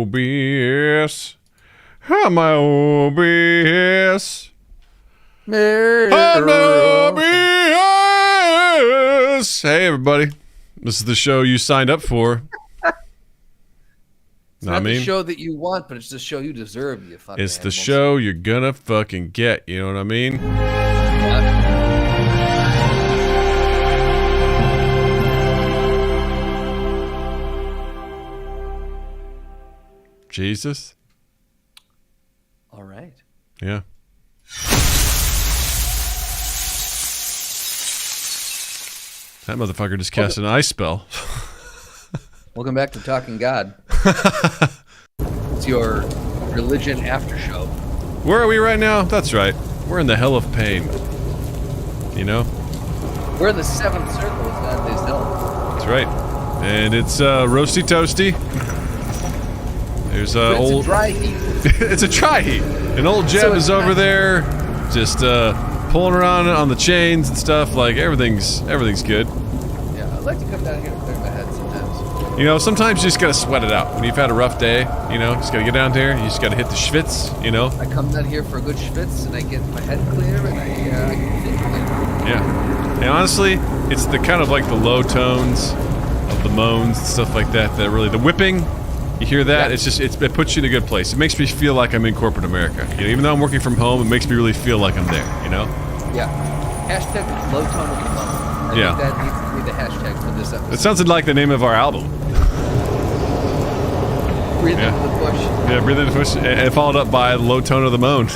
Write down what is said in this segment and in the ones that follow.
OBS. I'm my OBS. I'm OBS. Hey, everybody. This is the show you signed up for. It's not the show that you want, but it's the show you deserve, you fucking It's the show you're gonna fucking get. You know what I mean? Yeah. Jesus. All right. Yeah. That motherfucker just cast an ice spell. Welcome back to Talking God. It's your religion after show. Where are we right now? That's right. We're in the hell of pain. You know? We're in the seventh circle, as God is known. That's right. And it's roasty toasty. There's It's a dry heat. It's a dry heat. An old Jeb is over there, just pulling around on the chains and stuff. Like everything's good. Yeah, I'd like to come down here and clear my head sometimes. You know, sometimes you just gotta sweat it out. When you've had a rough day, you know, just gotta get down there. You just gotta hit the schwitz. You know. I come down here for a good schwitz, and I get my head clear, and I can think clear. Yeah. And honestly, it's the kind of like the low tones of the moans and stuff like that that really the whipping. You hear that? Yeah. It puts you in a good place. It makes me feel like I'm in corporate America. You know, even though I'm working from home, it makes me really feel like I'm there. You know? Yeah. Hashtag low tone of the month. I think that needs to be the hashtag for this episode. It sounds like the name of our album. Breathe into the bush. Yeah, breathe into the bush, and followed up by low tone of the moan.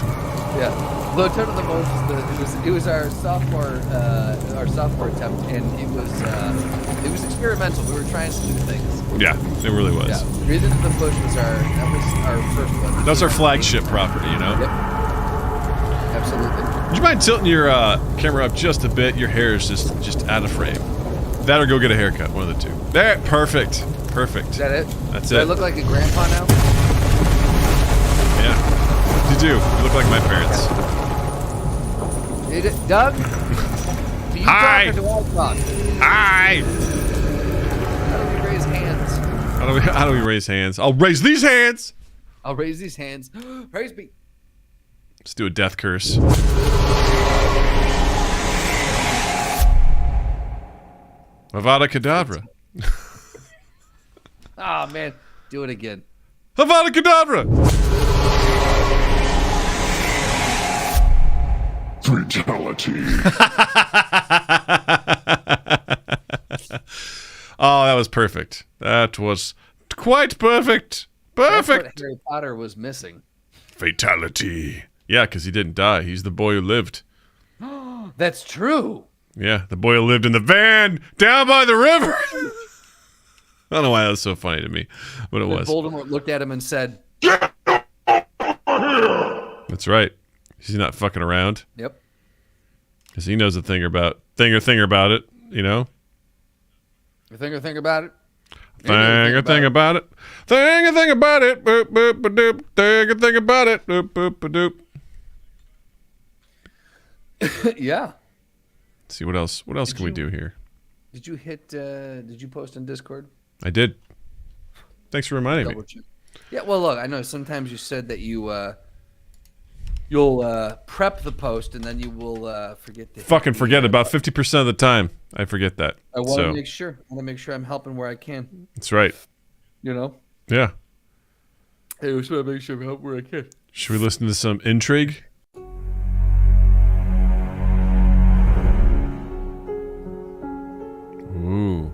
Yeah, low tone of the moan. It was our sophomore attempt, and it was experimental. We were trying some new things. Yeah, it really was. Yeah, breathe into the bush was our first one. That was our flagship property, you know. Yep. Absolutely. Would you mind tilting your camera up just a bit? Your hair is just out of frame. That or go get a haircut, one of the two. There, perfect. Perfect. Is that it? That's do it. I look like a grandpa now? Yeah. You do. You look like my parents. Doug? Do you Hi. talk or do I talk? Hi. How do we raise hands? How do we raise hands? I'll raise these hands. I'll raise these hands. Praise be. Let's do a death curse. Avada Kedavra. Oh, man. Do it again. Avada Kedavra. Fatality. Oh, that was perfect. That was quite perfect. Perfect. That's what Harry Potter was missing. Fatality. Yeah, because he didn't die. He's the boy who lived. That's true. Yeah, the boy who lived in the van down by the river. I don't know why that was so funny to me, but it was. Voldemort looked at him and said, That's right. He's not fucking around. Yep. Because he knows a thing about it, you know? You think about it? Thing a thing about it. Thing a thing about it. Boop, boop, ba doop. Thing a thing about it. Boop, boop, ba doop. Yeah. Let's see what else. What else can we do here? Did you did you post in Discord? I did. Thanks for reminding me. Yeah, well, look, I know sometimes you said that you'll prep the post and then you will forget to Fucking forget it. About 50% of the time. I forget that. I want to make sure. I want to make sure I'm helping where I can. That's right. You know? Yeah. I just want to make sure I'm helping where I can. Should we listen to some intrigue? Ooh.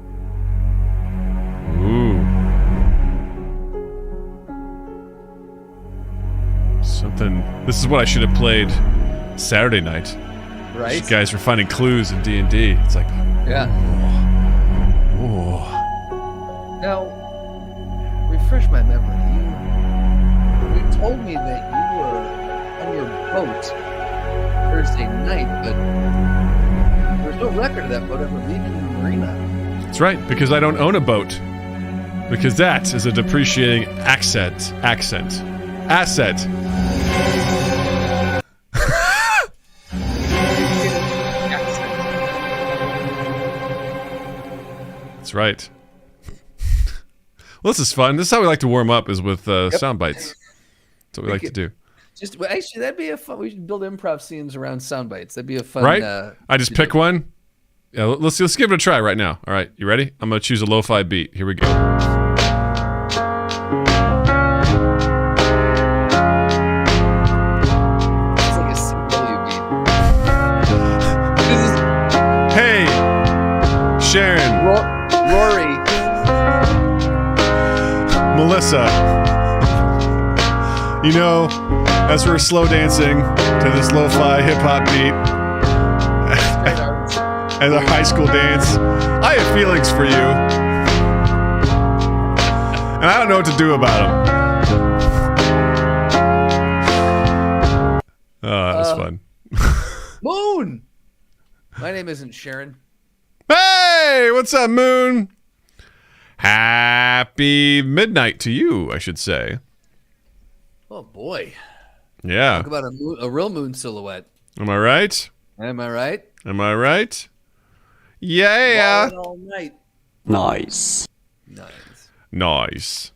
Ooh. Something. This is what I should have played Saturday night. Right? You guys were finding clues in D&D. It's like, yeah. Oh. Now, refresh my memory. You told me that you were on your boat Thursday night, but there's no record of that boat ever leaving the marina. That's right, because I don't own a boat. Because that is a depreciating asset. That's right. Well, this is fun. This is how we like to warm up, is with sound bites. That's what we like to do. Actually, that'd be a fun. We should build improv scenes around sound bites. That'd be a fun. Right? I just pick one. Yeah, let's give it a try right now. All right, you ready? I'm gonna choose a lo-fi beat. Here we go. It's like a CW beat. Hey, Sharon, Rory, Melissa. You know, as we're slow dancing to this lo-fi hip-hop beat as our high school dance, I have feelings for you. And I don't know what to do about them. Oh, that was fun. Moon. My name isn't Sharon. Hey, what's up, Moon? Happy midnight to you, I should say. Oh boy. Yeah. Talk about a real moon silhouette. Am I right? Am I right? Am I right? Yeah. All night. Nice. Nice.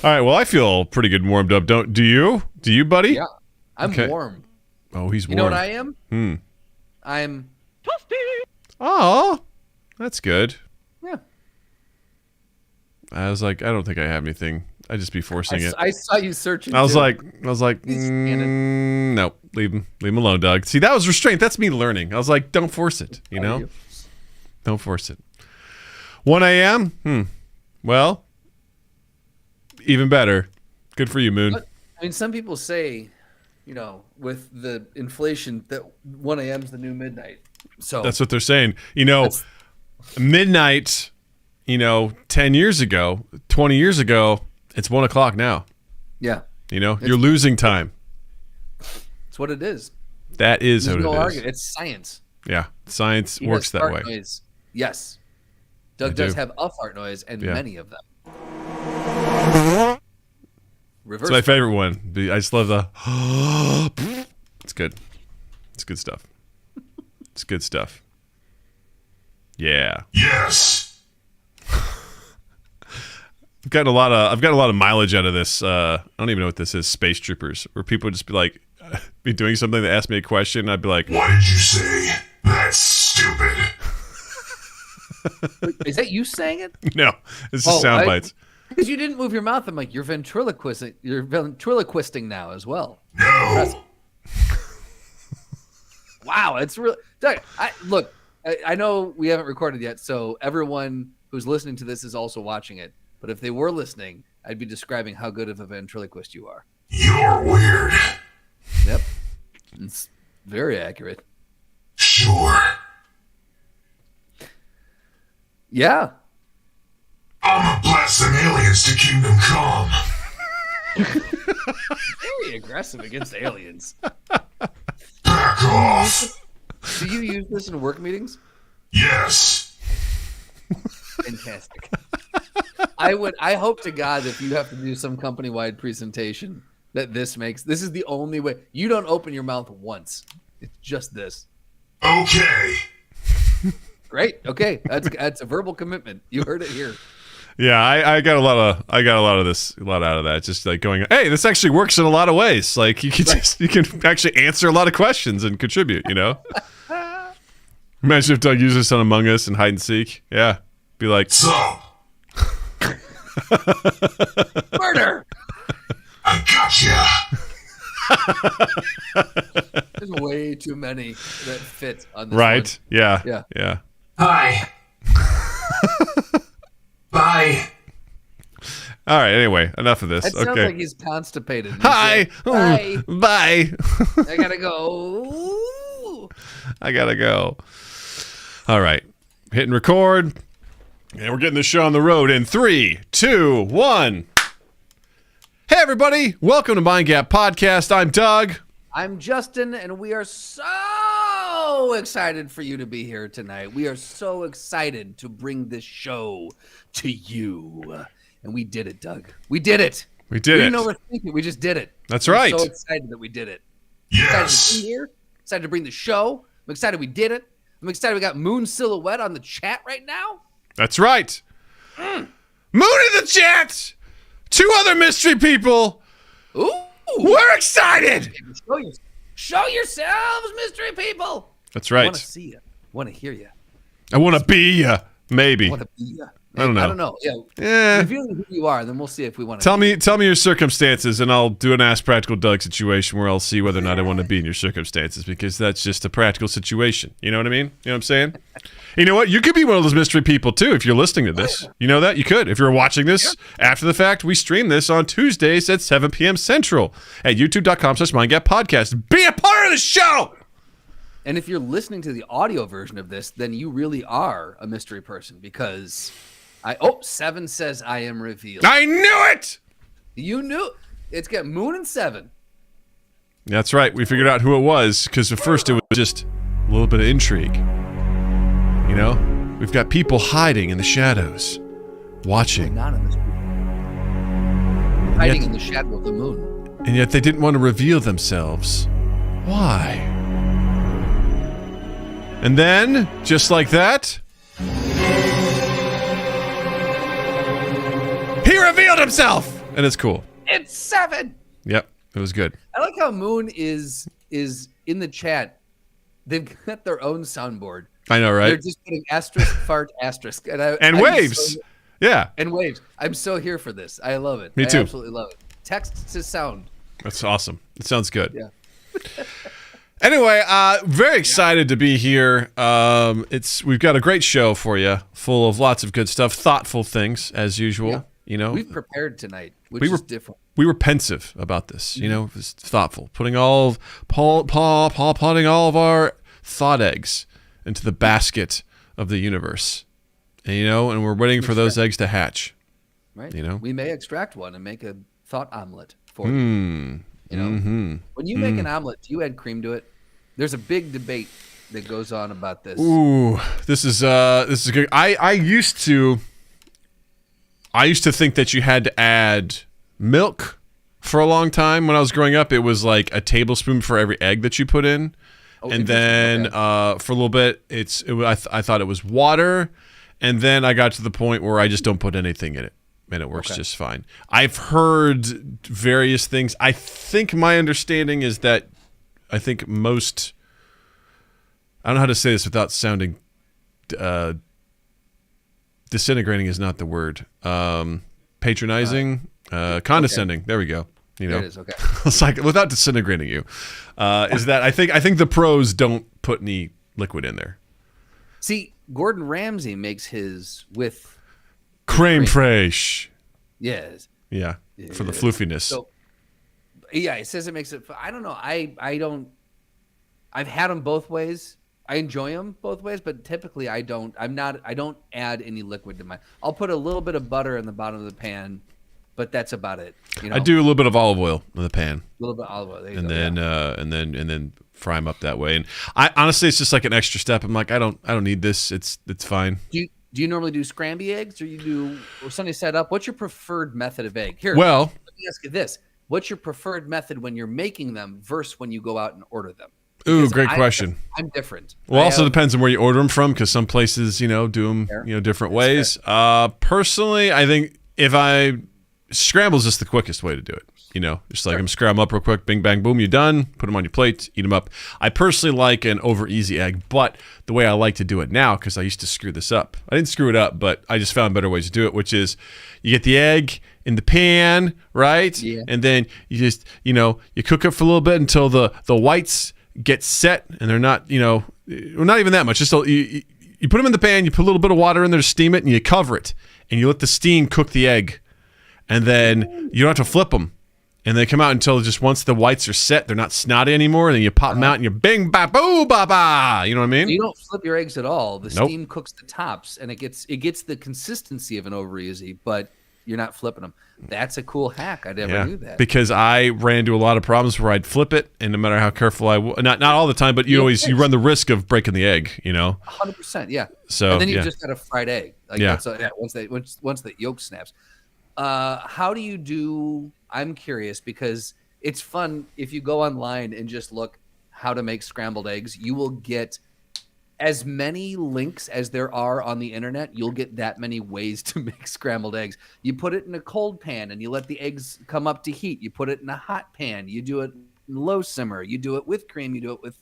All right. Well, I feel pretty good and warmed up. Do you? Do you, buddy? Yeah. I'm Okay. warm. Oh, he's warm. You know what I am? Hmm. I'm Oh, that's good. Yeah. I was like, I don't think I have anything. I'd just be forcing it. I saw you searching. I was too. like, He's scanning. no, leave him alone, Doug. See, that was restraint. That's me learning. I was like, don't force it. You know, don't force it. 1 a.m. Well, even better. Good for you, Moon. But, I mean, some people say, you know, with the inflation, that 1 a.m. is the new midnight. So That's what they're saying. You know, midnight. 10 years ago, 20 years ago, it's 1 o'clock now. Yeah. You're losing time. It's what it is. That is There's what no it is. argument. It's science. Yeah, science He works has that fart way. Noise. Yes. Doug I does do. have a fart noise, and Yeah. many of them. Reverse. It's my favorite one. I just love the. It's good. It's good stuff. It's good stuff. Yeah. Yes. I've gotten a lot of mileage out of this. I don't even know what this is. Space Troopers, where people would just be like, be doing something. They ask me a question, and I'd be like, What did you say? That's stupid. Wait, is that you saying it? "No, it's just sound bites." Because you didn't move your mouth. I'm like, you're ventriloquisting. You're ventriloquisting now as well. No. Wow, it's really. Doug, I know we haven't recorded yet, so everyone who's listening to this is also watching it. But if they were listening, I'd be describing how good of a ventriloquist you are. You're weird. Yep. It's very accurate. Sure. Yeah. I'm a blast some aliens to Kingdom Come. Very aggressive against aliens. Back off. Do you use this in work meetings? Yes. Fantastic. I hope to God if you have to do some company-wide presentation that this is the only way. You don't open your mouth once. It's just this. Okay. Great. Okay. That's a verbal commitment. You heard it here. Yeah, I got a lot out of that. Just like going, hey, this actually works in a lot of ways. Like you can actually answer a lot of questions and contribute. Imagine if Doug used this on Among Us and hide and seek. Yeah, be like, So, Murder. I gotcha. There's way too many that fit on this right? one. Yeah. Hi. Bye. All right. Anyway, enough of this. It sounds Okay. like he's constipated. He's Hi. like, Bye. I gotta go. I gotta go. All right. Hitting record. And we're getting the show on the road in 3, 2, 1. Hey, everybody. Welcome to Mind Gap Podcast. I'm Doug. I'm Justin, and we are so excited for you to be here tonight. We are so excited to bring this show to you. And we did it, Doug. We did it. We did it. didn't overthink it. We just did it. That's We're right. so excited that we did it. Excited Yes. to be here. Excited to bring the show. I'm excited we did it. I'm excited we got Moon Silhouette on the chat right now. That's right. Moon in the chat. 2 other mystery people. Ooh. We're excited. Show yourselves, mystery people. That's right. I want to see you. Want to hear you. I want to be ya. Maybe. I want to be you. I don't know. I don't know. Yeah. Yeah. Reveal who you are, then we'll see if we want to. Tell me your circumstances, and I'll do an Ask Practical Doug situation where I'll see whether or not I want to be in your circumstances, because that's just a practical situation. You know what I mean? You know what I'm saying? You know what? You could be one of those mystery people too if you're listening to this. You know that? You could. If you're watching this after the fact, we stream this on Tuesdays at 7 p.m. Central at youtube.com/mindgappodcast. Be a part of the show! And if you're listening to the audio version of this, then you really are a mystery person, because 7 says I am revealed. I knew it! You knew. It's got Moon and 7. That's right. We figured out who it was, because at first it was just a little bit of intrigue. You know? We've got people hiding in the shadows, watching. Not a mystery. Hiding in the shadow of the moon. And yet they didn't want to reveal themselves. Why? And then, just like that, he revealed himself! And it's cool. It's 7! Yep, it was good. I like how Moon is in the chat. They've got their own soundboard. I know, right? They're just putting asterisk, fart, asterisk. And waves! Yeah. And waves. I'm so here for this. I love it. Me too. I absolutely love it. Text to sound. That's awesome. It sounds good. Yeah. Anyway, very excited to be here. We've got a great show for you, full of lots of good stuff, thoughtful things as usual. Yeah. You know, We've prepared tonight, which is different. We were pensive about this. You know, it was thoughtful, putting all of putting all of our thought eggs into the basket of the universe, and we're waiting for those eggs to hatch. Right. You know, we may extract one and make a thought omelet for you. You know, when you make an omelet, do you add cream to it? There's a big debate that goes on about this. Ooh, this is good. I used to think that you had to add milk for a long time. When I was growing up, it was like a tablespoon for every egg that you put in. And then for a little bit, I thought it was water, and then I got to the point where I just don't put anything in it, and it works just fine. I've heard various things. I think my understanding is that I don't know how to say this without sounding disintegrating is not the word. Patronizing, condescending. Okay. There we go. You know, it is, okay. It's like without disintegrating you, is that I think the pros don't put any liquid in there. See, Gordon Ramsay makes his with creme fraiche. Yes. Yeah, for the floofiness. So, yeah, it says it makes it. I don't know. I don't. I've had them both ways. I enjoy them both ways, but typically I don't. I don't add any liquid to mine. I'll put a little bit of butter in the bottom of the pan, but that's about it. You know? I do a little bit of olive oil in the pan. A little bit of olive oil. There you and go, then yeah. and then fry them up that way. And I honestly, it's just like an extra step. I'm like, I don't need this. It's fine. Do you normally do scrambled eggs, or you do sunny side up? What's your preferred method of egg? Here, well, let me ask you this: what's your preferred method when you're making them versus when you go out and order them? Ooh, great question. I'm different. Well, also depends on where you order them from, because some places, do them, different ways. Personally, I think scramble is just the quickest way to do it. Just like I'm scramble up real quick, bing, bang, boom, you're done. Put them on your plate, eat them up. I personally like an over easy egg, but the way I like to do it now, because I used to screw this up. I didn't screw it up, but I just found better ways to do it, which is you get the egg in the pan, right? Yeah. And then you just, you cook it for a little bit until the whites get set, and they're not, not even that much. Just you put them in the pan, you put a little bit of water in there to steam it, and you cover it, and you let the steam cook the egg, and then you don't have to flip them, and they come out until just once the whites are set, they're not snotty anymore, and then you pop them out, and you bing, ba, boo, ba, ba. You know what I mean? You don't flip your eggs at all. The steam cooks the tops, and it gets the consistency of an over easy, but you're not flipping them. That's a cool hack. I never knew that. Because I ran into a lot of problems where I'd flip it, and no matter how careful not all the time, but you run the risk of breaking the egg. 100%, yeah. So and then you just got a fried egg. Once the yolk snaps. How do you do? I'm curious, because it's fun if you go online and just look how to make scrambled eggs. You will get as many links as there are on the internet, you'll get that many ways to make scrambled eggs. You put it in a cold pan and you let the eggs come up to heat. You put it in a hot pan. You do it in low simmer. You do it with cream. You do it with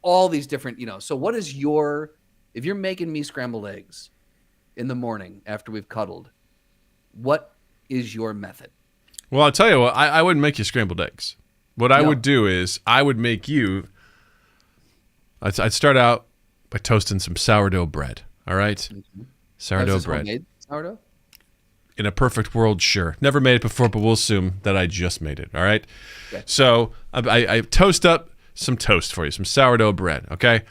all these different, So what is if you're making me scrambled eggs in the morning after we've cuddled, what is your method? Well, I'll tell you what, I wouldn't make you scrambled eggs. What I would do is I would make you, I'd start out by toasting some sourdough bread, all right? Mm-hmm. Sourdough bread. Homemade sourdough? In a perfect world, sure. Never made it before, but we'll assume that I just made it, all right? Okay. So I toast up some toast for you, some sourdough bread, okay?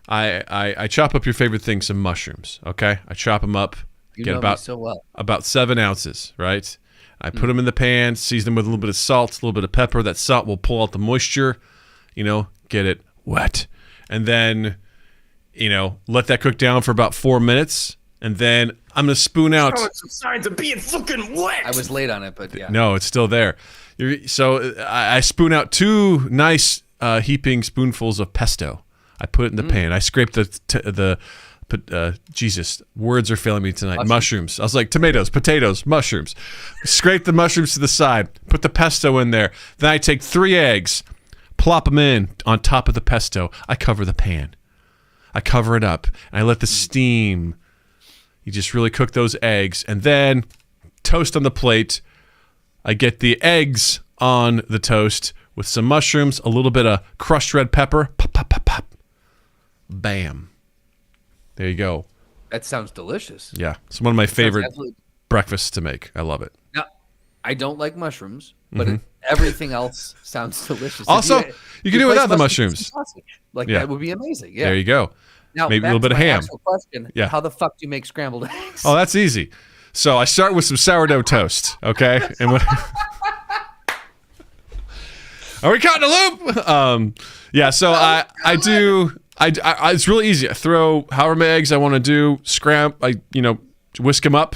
I chop up your favorite thing, some mushrooms, okay? I chop them up, get about 7 ounces, right? I put them in the pan, season them with a little bit of salt, a little bit of pepper. That salt will pull out the moisture, get it wet. And then, let that cook down for about 4 minutes. And then I'm going to spoon out. Showing some signs of being fucking wet. I was late on it, but yeah. No, it's still there. So I spoon out 2 nice heaping spoonfuls of pesto. I put it in the pan. I scrape Jesus, words are failing me tonight. Mushrooms. I was like, tomatoes, potatoes, mushrooms. Scrape the mushrooms to the side. Put the pesto in there. Then I take 3 eggs, plop them in on top of the pesto. I cover the pan. I cover it up, and I let the steam. You just really cook those eggs, and then toast on the plate. I get the eggs on the toast with some mushrooms, a little bit of crushed red pepper. Pop, pop, pop, pop. Bam. There you go. That sounds delicious. Yeah. It's one of my favorite breakfasts to make. I love it. Now, I don't like mushrooms, but everything else sounds delicious. Also, you can do it without the mushrooms. That would be amazing. Yeah. There you go. Now, maybe a little bit of ham. Question, how the fuck do you make scrambled eggs? Oh, that's easy. So I start with some sourdough toast, okay? And are we caught in a loop? So I do. It's really easy. I throw however many eggs I want to do. Whisk them up.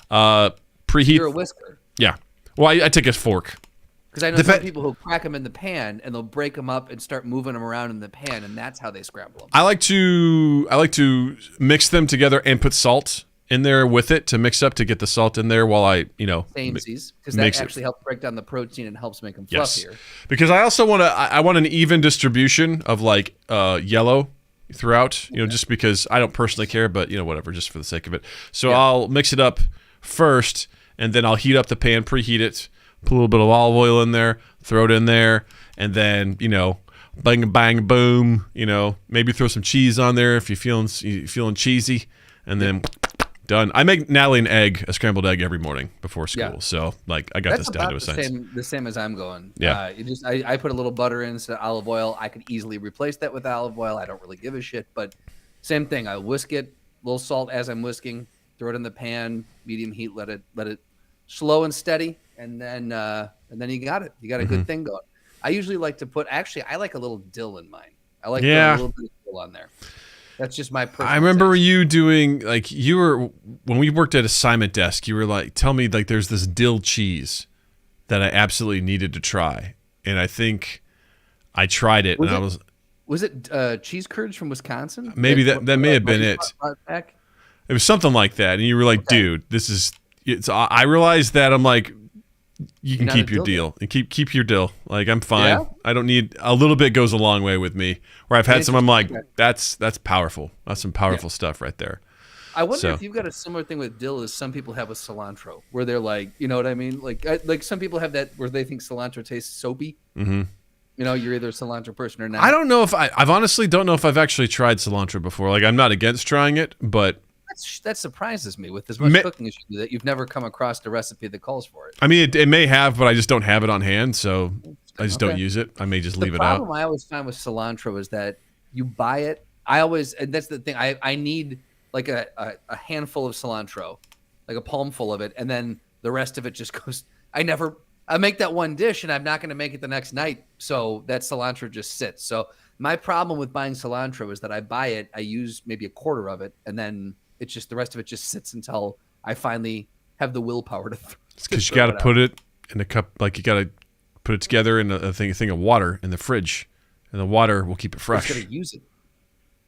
Preheat. You're a whisker. Yeah. Well, I take a fork. Because I know some people who crack them in the pan and they'll break them up and start moving them around in the pan, and that's how they scramble them. I like to mix them together and put salt in there with it to mix up to get the salt in there while I Samesies, because that actually helps break down the protein and helps make them fluffier. Yes. Because I also want an even distribution of yellow throughout, just because I don't personally care, but whatever, just for the sake of it. So I'll mix it up first, and then I'll heat up the pan, preheat it, put a little bit of olive oil in there, throw it in there, and then bang bang boom, maybe throw some cheese on there if you're feeling cheesy, and then done. I make Natalie a scrambled egg every morning before school. So I got this down to a science. The same as I'm going. Yeah. I put a little butter in instead of olive oil. I could easily replace that with olive oil. I don't really give a shit, but same thing. I whisk it, a little salt as I'm whisking, throw it in the pan, medium heat, let it slow and steady, and then you got it. You got a good thing going. I usually like to I like a little dill in mine. I like a little bit of dill on there. That's just my personal. I remember you doing when we worked at assignment desk, you were like, tell me there's this dill cheese that I absolutely needed to try. And I think I tried it. Was it cheese curds from Wisconsin? Maybe that may have been it. It was something like that. And you were like, dude, I realized that I'm like, you can keep your deal and keep your dill. I'm fine. Yeah? I don't need a little bit goes a long way with me. Where I've had some, I'm like, that's powerful. That's some powerful stuff right there. I wonder if you've got a similar thing with dill as some people have with cilantro, where they're like, you know what I mean? Like some people have that where they think cilantro tastes soapy. Mm-hmm. You're either a cilantro person or not. I don't know if I've honestly don't know if I've actually tried cilantro before. I'm not against trying it, but that surprises me with as much cooking as you do that you've never come across a recipe that calls for it. I mean, it may have, but I just don't have it on hand, so I just don't use it. I may just leave it out. The problem I always find with cilantro is that you buy it. And that's the thing. I need a handful of cilantro, like a palmful of it, and then the rest of it just goes. I make that one dish, and I'm not going to make it the next night, so that cilantro just sits. So my problem with buying cilantro is that I buy it, I use maybe a quarter of it, and then it's just the rest of it just sits until I finally have the willpower to. It's because you got to put it in a cup, you got to put it together in a thing of water in the fridge, and the water will keep it fresh. You got to use it.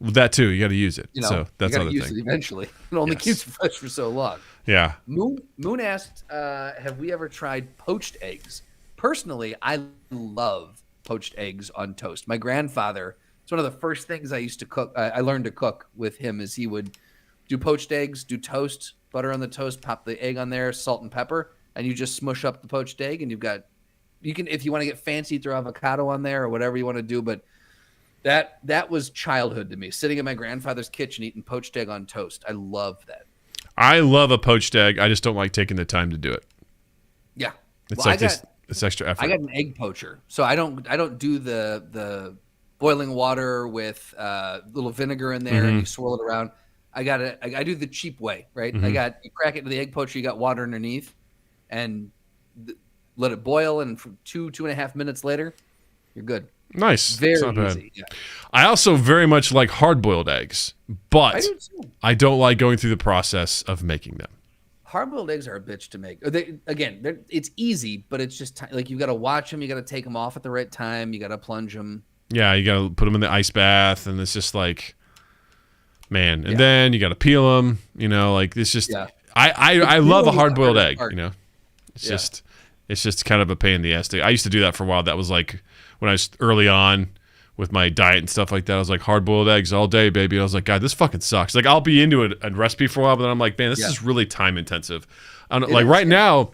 That too. You got to use it. You know, So that's you gotta another use thing. it eventually. It only Yes. keeps it fresh for so long. Yeah. Moon asked, have we ever tried poached eggs? Personally, I love poached eggs on toast. My grandfather, it's one of the first things I used to cook. I learned to cook with him is he would do poached eggs, do toast, butter on the toast, pop the egg on there, salt and pepper, and you just smush up the poached egg, and you can, if you want to get fancy, throw avocado on there or whatever you want to do. But that was childhood to me, sitting in my grandfather's kitchen eating poached egg on toast. I love that. I love a poached egg. I just don't like taking the time to do it. Yeah. It's Well, like it's extra effort. I got an egg poacher, so I don't do the boiling water with little vinegar in there and you swirl it around. I do the cheap way, right? You crack it into the egg poacher, you got water underneath, and let it boil, and for 2.5 minutes later, you're good. Nice. Very It's not bad. easy. Yeah. I also very much like hard-boiled eggs, but I do too. I don't like going through the process of making them. Hard-boiled eggs are a bitch to make. It's easy, but it's just like you got to watch them. You got to take them off at the right time. You got to plunge them. Yeah, you got to put them in the ice bath, and it's just like, man. And then you got to peel them. You know, like it's just. Yeah. I love a peeling is hard-boiled the hardest egg. part. You know, it's just kind of a pain in the ass. I used to do that for a while. That was like when I was early on with my diet and stuff like that. I was like, hard-boiled eggs all day, baby. And I was like, God, this fucking sucks. Like, I'll be into a recipe for a while, but then I'm like, man, this is really time-intensive. Like, right now,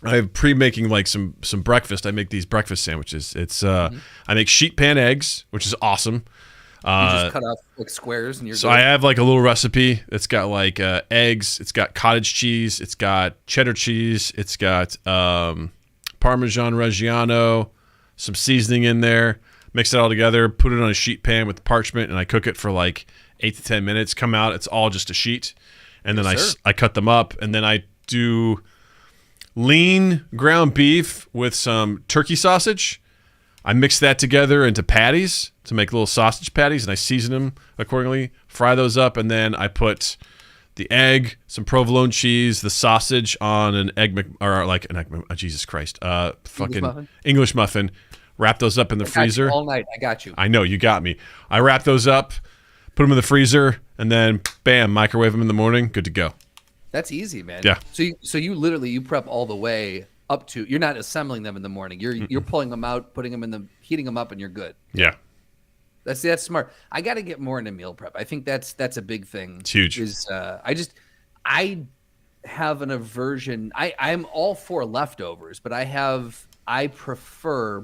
I'm pre-making, like, some breakfast. I make these breakfast sandwiches. It's I make sheet pan eggs, which is awesome. You just cut off, like, squares, and you're So good. I have, like, a little recipe that's got, like, eggs. It's got cottage cheese. It's got cheddar cheese. It's got Parmesan Reggiano, some seasoning in there. Mix it all together, put it on a sheet pan with parchment, and I cook it for like 8 to 10 minutes. Come out, it's all just a sheet. And then I cut them up, and then I do lean ground beef with some turkey sausage. I mix that together into patties to make little sausage patties, and I season them accordingly, fry those up, and then I put the egg, some provolone cheese, the sausage on an Jesus Christ, fucking English muffin. Wrap those up in the freezer. All night, I got you. I know, you got me. I wrap those up, put them in the freezer, and then bam, microwave them in the morning. Good to go. That's easy, man. Yeah. So you literally prep all the way up to. You're not assembling them in the morning. You're pulling them out, putting them heating them up, and you're good. Yeah. That's smart. I got to get more into meal prep. I think that's a big thing. It's huge. I have an aversion. I'm all for leftovers, but I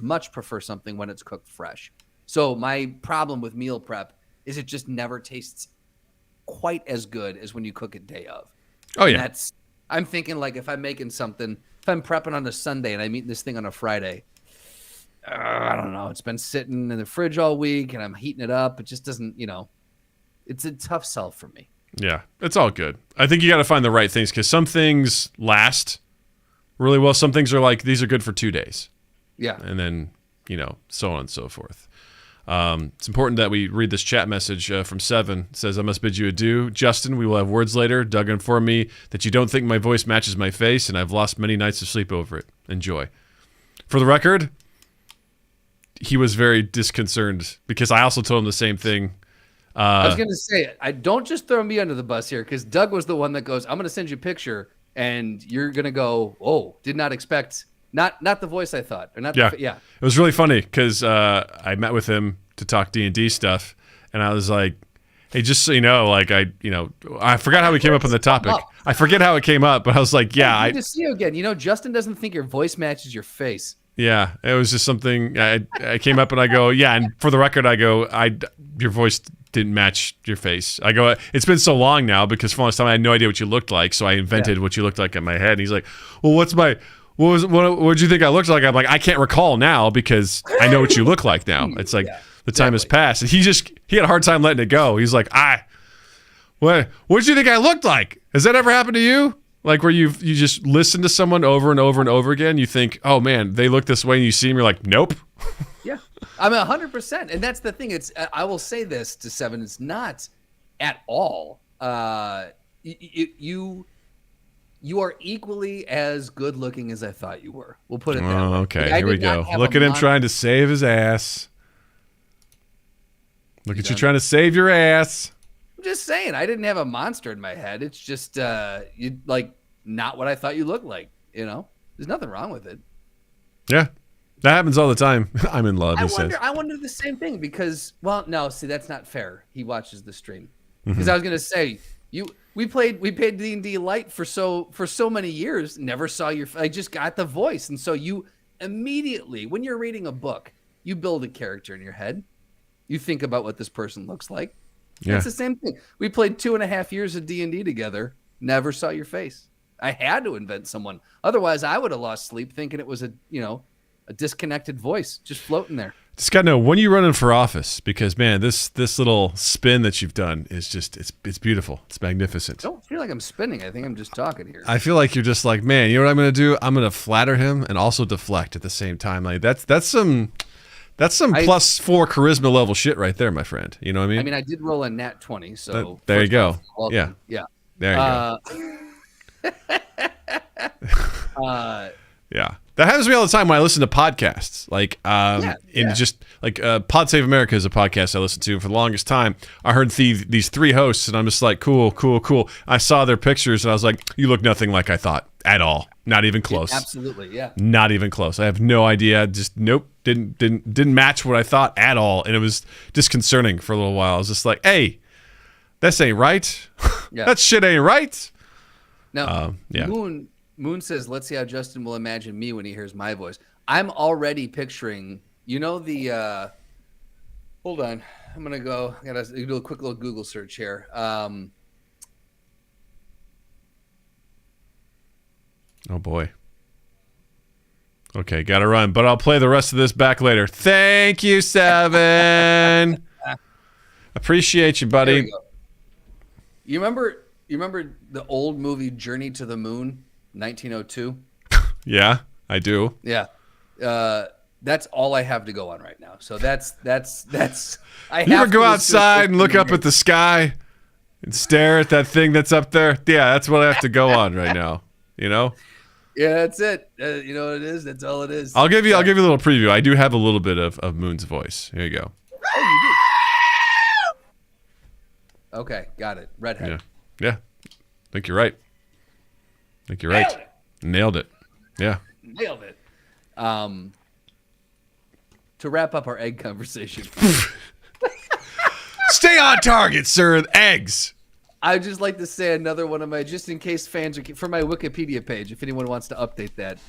much prefer something when it's cooked fresh. So my problem with meal prep is it just never tastes quite as good as when you cook it day of. Oh, yeah. I'm thinking, like, if I'm making something, if I'm prepping on a Sunday and I'm eating this thing on a Friday, I don't know. It's been sitting in the fridge all week and I'm heating it up. It just doesn't, it's a tough sell for me. Yeah, it's all good. I think you got to find the right things because some things last really well. Some things are like, these are good for 2 days. Yeah. And then, so on and so forth. It's important that we read this chat message from Seven. It says, I must bid you adieu. Justin, we will have words later. Doug informed me that you don't think my voice matches my face, and I've lost many nights of sleep over it. Enjoy. For the record, he was very disconcerted because I also told him the same thing. I was going to say, I don't just throw me under the bus here because Doug was the one that goes, I'm going to send you a picture, and you're going to go, oh, did not expect... Not the voice I thought. Or not Yeah. Yeah. It was really funny because I met with him to talk D&D stuff, and I was like, hey, just so you know, like, I forgot how we came up on the topic. I forget how it came up, but I was like, yeah. Good to see you again. Justin doesn't think your voice matches your face. Yeah, it was just something, I came up and I go, yeah, and for the record, I go, your voice didn't match your face. I go, it's been so long now because for the longest time I had no idea what you looked like, so I invented what you looked like in my head. And he's like, well, what did you think I looked like? I'm like, I can't recall now because I know what you look like now. It's like the time has passed. And he had a hard time letting it go. He's like, what did you think I looked like? Has that ever happened to you? Like where you just listen to someone over and over and over again. You think, oh man, they look this way, and you see them, you're like, nope. Yeah, I'm 100%. And that's the thing. It's I will say this to Seven. It's not at all. You are equally as good looking as I thought you were. We'll put it that way. Okay, Like, here we go. Look at him trying to save his ass. Look at you trying to save your ass. I'm just saying, I didn't have a monster in my head. It's just you like not what I thought you looked like. You know, there's nothing wrong with it. Yeah, that happens all the time. I'm in love. I wonder the same thing because, well, no, see, that's not fair. He watches the stream because I was gonna say we played D&D Light for so many years. Never saw I just got the voice, and so you immediately when you're reading a book, you build a character in your head. You think about what this person looks like. Yeah. It's the same thing. We played 2.5 years of D&D together. Never saw your face. I had to invent someone. Otherwise, I would have lost sleep thinking it was a disconnected voice just floating there. Just gotta know when you're running for office because man, this little spin that you've done is just it's beautiful. It's magnificent. I don't feel like I'm spinning. I think I'm just talking here. I feel like you're just like, man, you know what I'm gonna do? I'm gonna flatter him and also deflect at the same time. Like that's some +4 charisma level shit right there, my friend. You know what I mean? I did roll a nat 20, so there you go. Welcome. Yeah. There you go. Yeah. That happens to me all the time when I listen to podcasts. Like, just like Pod Save America is a podcast I listen to. For the longest time, I heard these 3 hosts, and I'm just like, cool. I saw their pictures, and I was like, you look nothing like I thought at all. Not even close. Absolutely, yeah. Not even close. I have no idea. Just nope. Didn't match what I thought at all, and it was disconcerting for a little while. I was just like, hey, this ain't right. Yeah. That shit ain't right. No. Moon says, let's see how Justin will imagine me when he hears my voice. I'm already picturing, the hold on. I'm going to go. I got to do a quick little Google search here. Oh, boy. Okay, got to run, but I'll play the rest of this back later. Thank you, Seven. Appreciate you, buddy. You remember the old movie Journey to the Moon? 1902. Yeah, I do. Yeah, that's all I have to go on right now. So that's. I you ever go outside and look up at the sky and stare at that thing that's up there? Yeah, that's what I have to go on right now. You know. Yeah, that's it. You know what it is. That's all it is. I'll give you a little preview. I do have a little bit of Moon's voice. Here you go. Oh, you do. Okay, got it. Redhead. Yeah. I think you're right. Nailed it. Yeah. Nailed it. To wrap up our egg conversation. Stay on target, sir. Eggs. I'd just like to say another one of my, just in case fans are, for my Wikipedia page, if anyone wants to update that.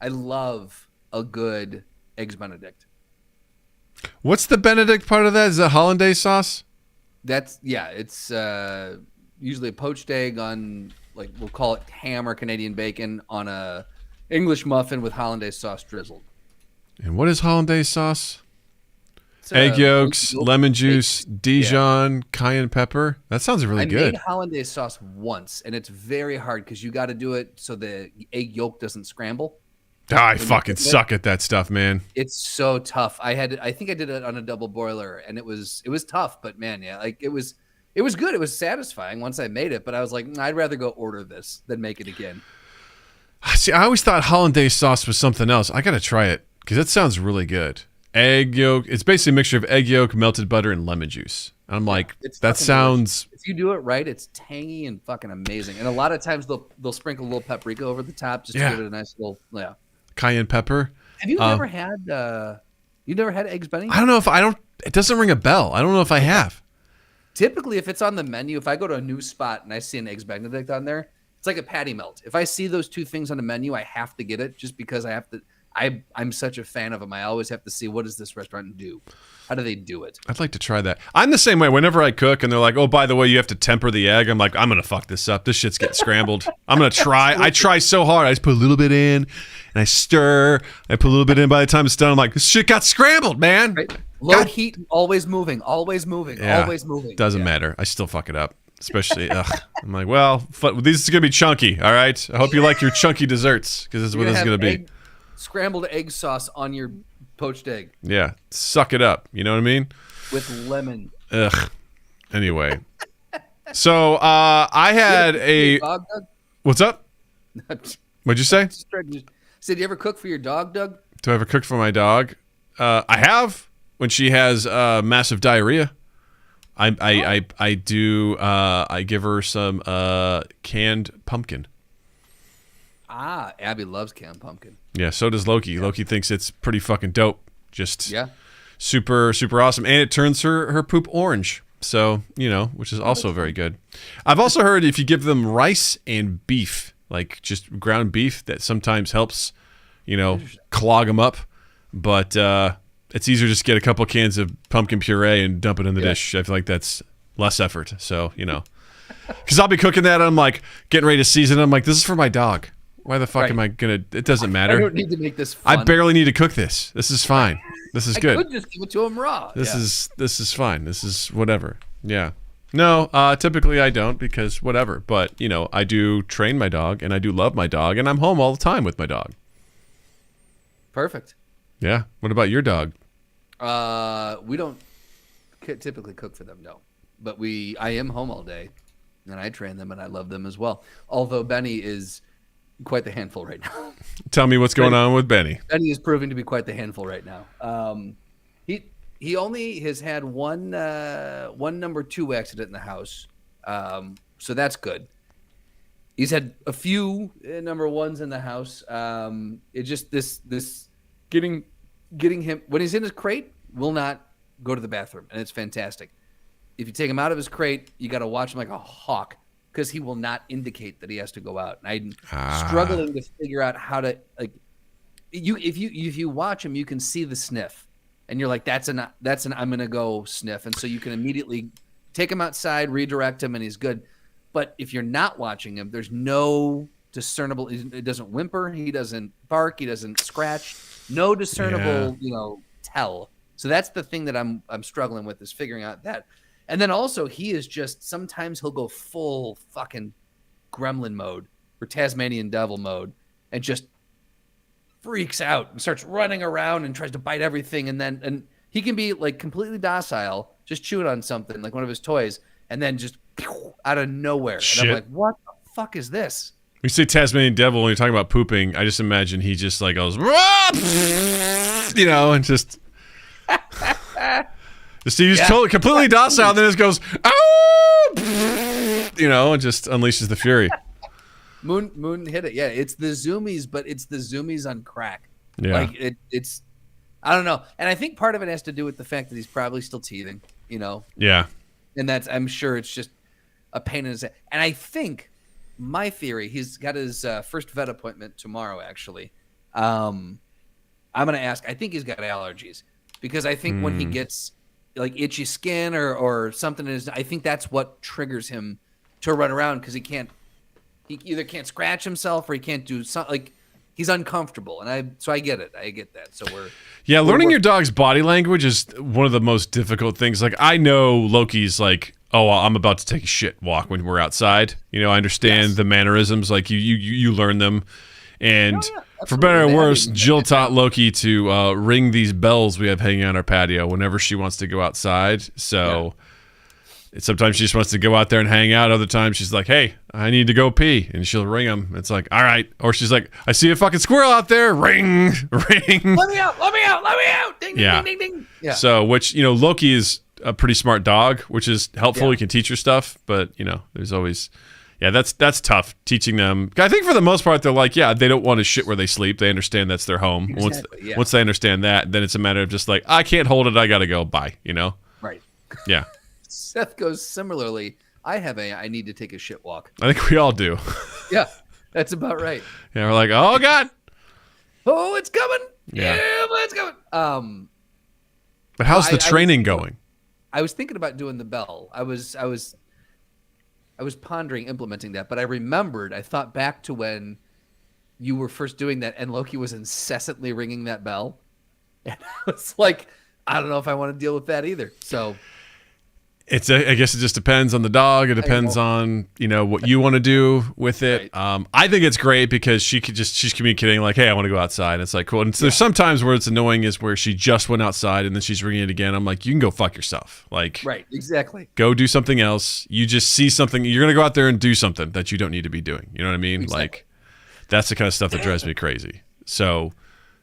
I love a good Eggs Benedict. What's the Benedict part of that? Is that hollandaise sauce? It's usually a poached egg on, like, we'll call it ham or Canadian bacon on a English muffin with hollandaise sauce drizzled. And what is hollandaise sauce? Egg yolks, lemon juice, Dijon, cayenne pepper. That sounds really good. I made hollandaise sauce once, and it's very hard because you got to do it so the egg yolk doesn't scramble. I fucking suck at that stuff, man. It's so tough. I think I did it on a double boiler, and it was tough, but man, yeah, like it was good. It was satisfying once I made it, but I was like, I'd rather go order this than make it again. See, I always thought hollandaise sauce was something else. I got to try it because that sounds really good. Egg yolk. It's basically a mixture of egg yolk, melted butter, and lemon juice. And I'm like, that sounds. Delicious. If you do it right, it's tangy and fucking amazing. And a lot of times they'll sprinkle a little paprika over the top just to give it a nice little cayenne pepper. Have you never had? You never had Eggs Benedict? I don't know if I don't. It doesn't ring a bell. I don't know if I have. Typically, if it's on the menu, if I go to a new spot and I see an Eggs Benedict on there, it's like a patty melt. If I see those two things on the menu, I have to get it just because I have to. I'm such a fan of them. I always have to see, what does this restaurant do? How do they do it? I'd like to try that. I'm the same way. Whenever I cook and they're like, oh, by the way, you have to temper the egg, I'm like, I'm going to fuck this up. This shit's getting scrambled. I'm going to try. I try so hard. I just put a little bit in and I stir. I put a little bit in. By the time it's done, I'm like, this shit got scrambled, man. Right. Low heat, always moving, always moving. Doesn't matter. I still fuck it up. Especially, I'm like, well, these are going to be chunky, all right? I hope you like your chunky desserts because this is what this is going to be. Scrambled egg sauce on your poached egg. Yeah, suck it up. You know what I mean? With lemon. Ugh. Anyway, so I had a. Dog, Doug? What's up? What'd you say? Did you ever cook for your dog, Doug? Do I ever cook for my dog? I have when she has massive diarrhea. I do. I give her some canned pumpkin. Ah, Abby loves canned pumpkin. Yeah, so does Loki. Yeah. Loki thinks it's pretty fucking dope. Just super awesome, and it turns her poop orange. So which is also very good. I've also heard if you give them rice and beef, like just ground beef, that sometimes helps, clog them up. But it's easier just get a couple cans of pumpkin puree and dump it in the dish. I feel like that's less effort. So because I'll be cooking that, and I'm like getting ready to season it. I'm like, this is for my dog. Why the fuck am I gonna? It doesn't matter. I don't need to make this fun. I barely need to cook this. This is fine. This is good. I could just give it to him raw. This is fine. This is whatever. Yeah. No, typically I don't because whatever. But I do train my dog, and I do love my dog, and I'm home all the time with my dog. Perfect. Yeah. What about your dog? We don't typically cook for them, no. But I am home all day, and I train them, and I love them as well. Although Benny is quite the handful right now. Tell me what's going on with Benny. Benny is proving to be quite the handful right now. He only has had one number 2 accident in the house, so that's good. He's had a few number 1s in the house. It just this getting him when he's in his crate will not go to the bathroom, and it's fantastic. If you take him out of his crate, you got to watch him like a hawk because he will not indicate that he has to go out. And I'm struggling to figure out how to if you watch him, you can see the sniff, and you're like, that's an I'm gonna go sniff, and so you can immediately take him outside, redirect him, and he's good. But if you're not watching him, there's no discernible. It doesn't whimper. He doesn't bark. He doesn't scratch. No discernible, tell. So that's the thing that I'm struggling with is figuring out that. And then also he is just sometimes he'll go full fucking gremlin mode or Tasmanian devil mode and just freaks out and starts running around and tries to bite everything. And he can be like completely docile, just chewing on something like one of his toys, and then just out of nowhere. Shit. And I'm like, what the fuck is this? When you say Tasmanian devil, when you're talking about pooping, I just imagine he just like goes, and just he's totally completely docile, and then it goes, and just unleashes the fury. Moon hit it. Yeah, it's the zoomies, but it's the zoomies on crack. Yeah, like it's I don't know, and I think part of it has to do with the fact that he's probably still teething. Yeah, and I'm sure it's just a pain in his head. And I think. My theory, he's got his first vet appointment tomorrow, actually. I'm going to ask, I think he's got allergies because I think when he gets like itchy skin or something, I think that's what triggers him to run around because he either can't scratch himself or he can't do something like he's uncomfortable. And so I get it. I get that. So learning your dog's body language is one of the most difficult things. Like I know Loki's like, oh, I'm about to take a shit walk when we're outside. I understand the mannerisms. Like you learn them. And for better or worse, Jill taught Loki to ring these bells we have hanging on our patio whenever she wants to go outside. So sometimes she just wants to go out there and hang out. Other times she's like, hey, I need to go pee. And she'll ring them. It's like, all right. Or she's like, I see a fucking squirrel out there. Ring, ring. Let me out. Let me out. Let me out. Ding, ding, ding, ding, ding. Yeah. So, which, Loki is a pretty smart dog, which is helpful. You can teach her stuff, but there's always, that's tough teaching them. I think for the most part, they're like, they don't want to shit where they sleep. They understand that's their home. Exactly, Once they understand that, then it's a matter of just like, I can't hold it. I got to go. Bye. Right. Yeah. Seth goes similarly. I need to take a shit walk. I think we all do. Yeah, that's about right. Yeah. We're like, oh God. Oh, it's coming. Yeah, it's coming. But how's the training going? I was thinking about doing the bell. I was pondering implementing that, but I thought back to when you were first doing that and Loki was incessantly ringing that bell. And I was like, I don't know if I want to deal with that either. So I guess it just depends on the dog. It depends on, what you want to do with it. Right. I think it's great because she's communicating like, hey, I want to go outside. And it's like, cool. And there's some times where it's annoying is where she just went outside and then she's ringing it again. I'm like, you can go fuck yourself. Like, right. Exactly. Go do something else. You just see something. You're going to go out there and do something that you don't need to be doing. You know what I mean? Exactly. Like that's the kind of stuff that drives me crazy. So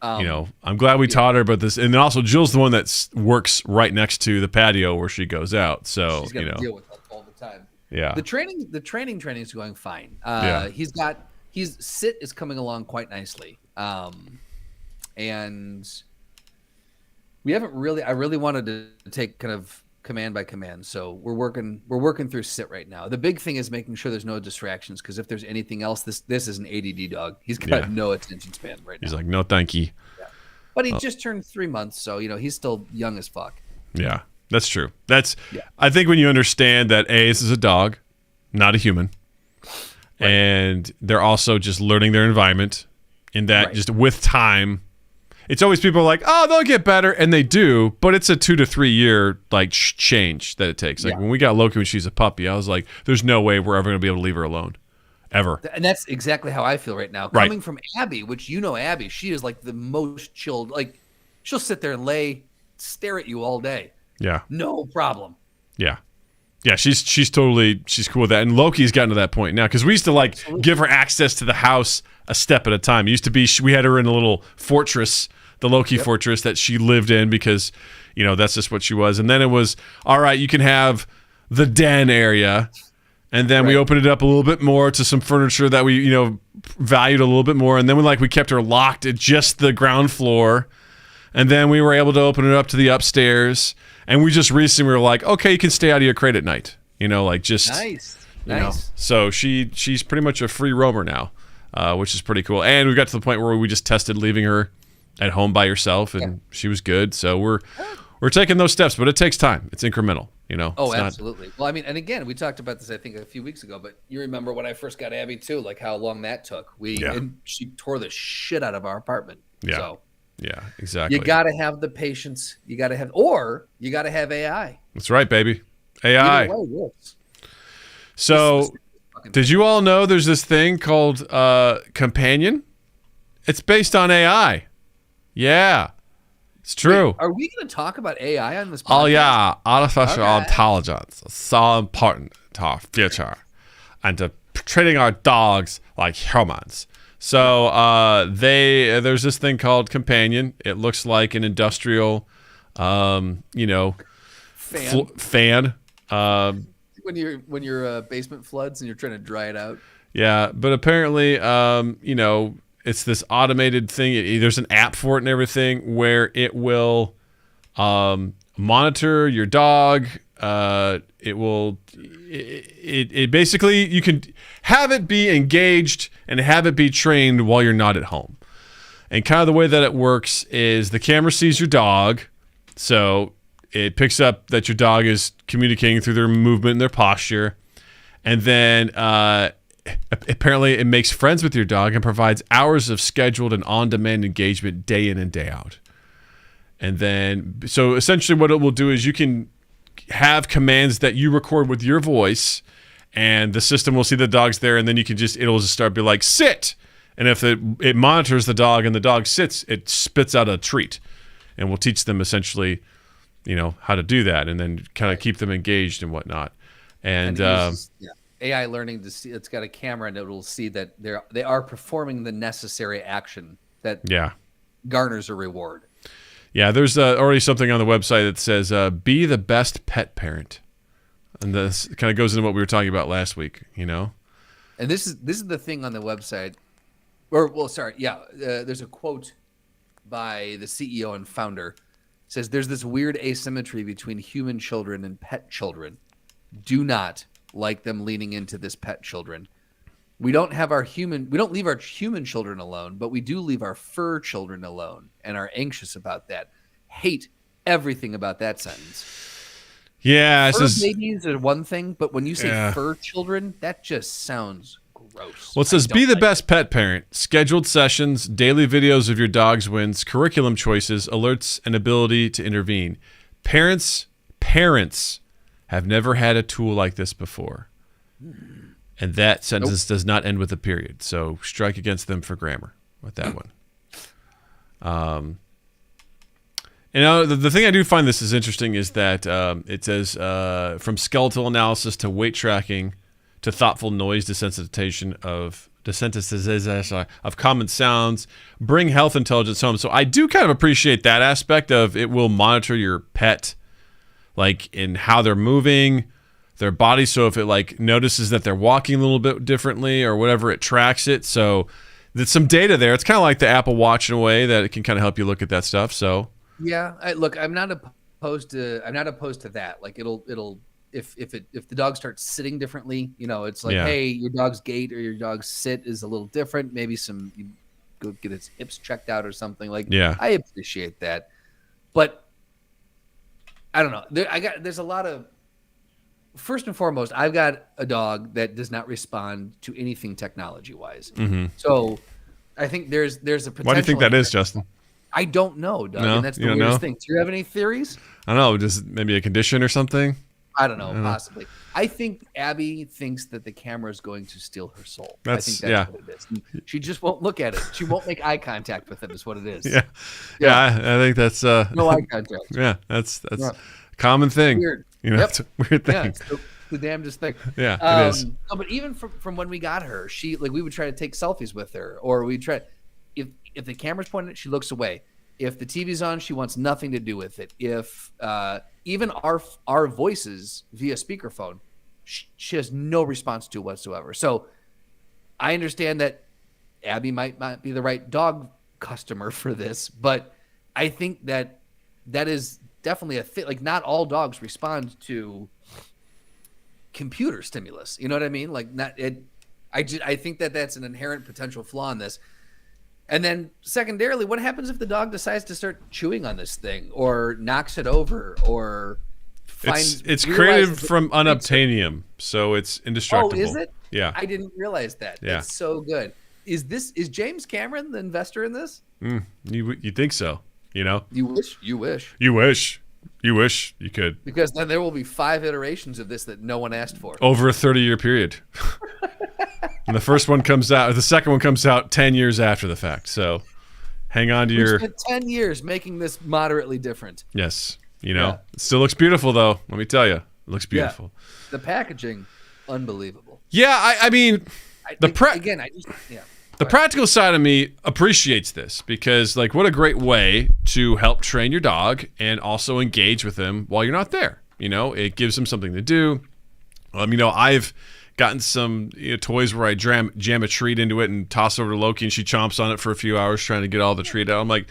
I'm glad we taught her about this. And then also Jill's the one that works right next to the patio where she goes out. So, she's got to deal with that all the time. Yeah. The training is going fine. His sit is coming along quite nicely. And we haven't really, I really wanted to take kind of command by command. So we're working through sit right now. The big thing is making sure there's no distractions, because if there's anything else, this is an ADD dog. He's got no attention span right now. He's like, no, thank you. Yeah. But he just turned 3 months, so he's still young as fuck. Yeah, that's true. I think when you understand that this is a dog, not a human, right. And they're also just learning their environment, in that just with time. It's always people are like, oh, they'll get better, and they do, but it's a 2 to 3 year change that it takes. Like when we got Loki when she's a puppy, I was like, there's no way we're ever going to be able to leave her alone, ever. And that's exactly how I feel right now. Right. Coming from Abby, which Abby, she is like the most chilled. Like she'll sit there and stare at you all day. Yeah, no problem. Yeah. Yeah, she's cool with that. And Loki's gotten to that point now, because we used to give her access to the house a step at a time. It used to be we had her in a little fortress, the Loki fortress that she lived in, because that's just what she was. And then it was, all right, you can have the den area, and then we opened it up a little bit more to some furniture that we valued a little bit more. And then we kept her locked at just the ground floor, and then we were able to open it up to the upstairs. And we just recently were like, okay, you can stay out of your crate at night. Nice. Nice. So she's pretty much a free roamer now, which is pretty cool. And we got to the point where we just tested leaving her at home by herself, and she was good. So we're taking those steps, but it takes time. It's incremental, Oh, absolutely. Well, I mean, and again, we talked about this, I think, a few weeks ago, but you remember when I first got Abby too, like how long that took. And she tore the shit out of our apartment. Yeah. So. Yeah, exactly. You got to have the patience. You got to have AI. That's right, baby. AI. Either way works. So, did you all know there's this thing called Companion? It's based on AI. Yeah, it's true. Wait, are we going to talk about AI on this podcast? Oh, yeah. Artificial intelligence is so important to our future and to treating our dogs like humans. So there's this thing called Companion. It looks like an industrial, fan. When your basement floods and you're trying to dry it out. Yeah, but apparently, it's this automated thing. There's an app for it and everything where it will monitor your dog. It basically, you can have it be engaged and have it be trained while you're not at home. And kind of the way that it works is the camera sees your dog, so it picks up that your dog is communicating through their movement and their posture, and then apparently it makes friends with your dog and provides hours of scheduled and on-demand engagement day in and day out. And then, so essentially what it will do is you can have commands that you record with your voice, and the system will see the dog's there, and then it'll just start be like, sit. And if it monitors the dog and the dog sits, it spits out a treat, and we'll teach them essentially, how to do that, and then kind of keep them engaged and whatnot. And AI learning to see, it's got a camera, and it will see that they are performing the necessary action that garners a reward. Yeah, there's already something on the website that says, be the best pet parent. And this kind of goes into what we were talking about last week, And this is the thing on the website. There's a quote by the CEO and founder. It says, there's this weird asymmetry between human children and pet children. Do not like them leaning into this pet children. We don't leave our human children alone, but we do leave our fur children alone and are anxious about that. Hate everything about that sentence. Yeah. Fur babies are one thing, but when you say fur children, that just sounds gross. Well, it says, be the best pet parent. Scheduled sessions, daily videos of your dog's wins, curriculum choices, alerts, and ability to intervene. Parents have never had a tool like this before. And that sentence does not end with a period. So strike against them for grammar with that one. The thing I do find this is interesting is that it says from skeletal analysis to weight tracking to thoughtful noise desensitization of desensitization of common sounds, bring health intelligence home. So I do kind of appreciate that aspect of it will monitor your pet, like in how they're moving, their body. So if it like notices that they're walking a little bit differently or whatever, it tracks it. So there's some data there. It's kind of like the Apple Watch in a way that it can kind of help you look at that stuff. So yeah, look, I'm not opposed to that. Like it'll if the dog starts sitting differently, it's like, hey, your dog's gait or your dog's sit is a little different. Maybe you go get its hips checked out or something. Like, I appreciate that, but I don't know. There's a lot of. First and foremost, I've got a dog that does not respond to anything technology-wise. Mm-hmm. So I think there's a potential. Why do you think that is, Justin? I don't know, Doug. No, and that's the weirdest thing. Do you have any theories? I don't know. Just maybe a condition or something? I don't know. Possibly. I think Abby thinks that the camera is going to steal her soul. I think that's what it is. She just won't look at it. She won't make eye contact with it is what it is. Yeah. I think that's... no eye contact. Yeah, that's a common thing. Weird. It's a weird thing. Yeah, it's the damnedest thing. Yeah, it is. No, but even from when we got her, we would try to take selfies with her, or we'd try. If the camera's pointed, she looks away. If the TV's on, she wants nothing to do with it. If even our voices via speakerphone, she has no response to whatsoever. So I understand that Abby might not be the right dog customer for this, but I think that is definitely a thing. Like, not all dogs respond to computer stimulus. You know what I mean? Like, not it. I think that's an inherent potential flaw in this. And then secondarily, what happens if the dog decides to start chewing on this thing or knocks it over or it's created from unobtainium, so it's indestructible. Oh, is it? Yeah. I didn't realize that. Yeah. That's so good. Is James Cameron the investor in this? You think so? You wish you could. Because then there will be 5 iterations of this that no one asked for. Over a 30-year period. And the first one comes out, or the second one comes out 10 years after the fact. So hang on to We spent 10 years making this moderately different. Yes. It still looks beautiful, though. Let me tell you. It looks beautiful. Yeah. The packaging, unbelievable. Yeah, I mean, the practical side of me appreciates this because, like, what a great way to help train your dog and also engage with him while you're not there. It gives him something to do. I've gotten some toys where I jam a treat into it and toss it over to Loki and she chomps on it for a few hours trying to get all the treat out. I'm like,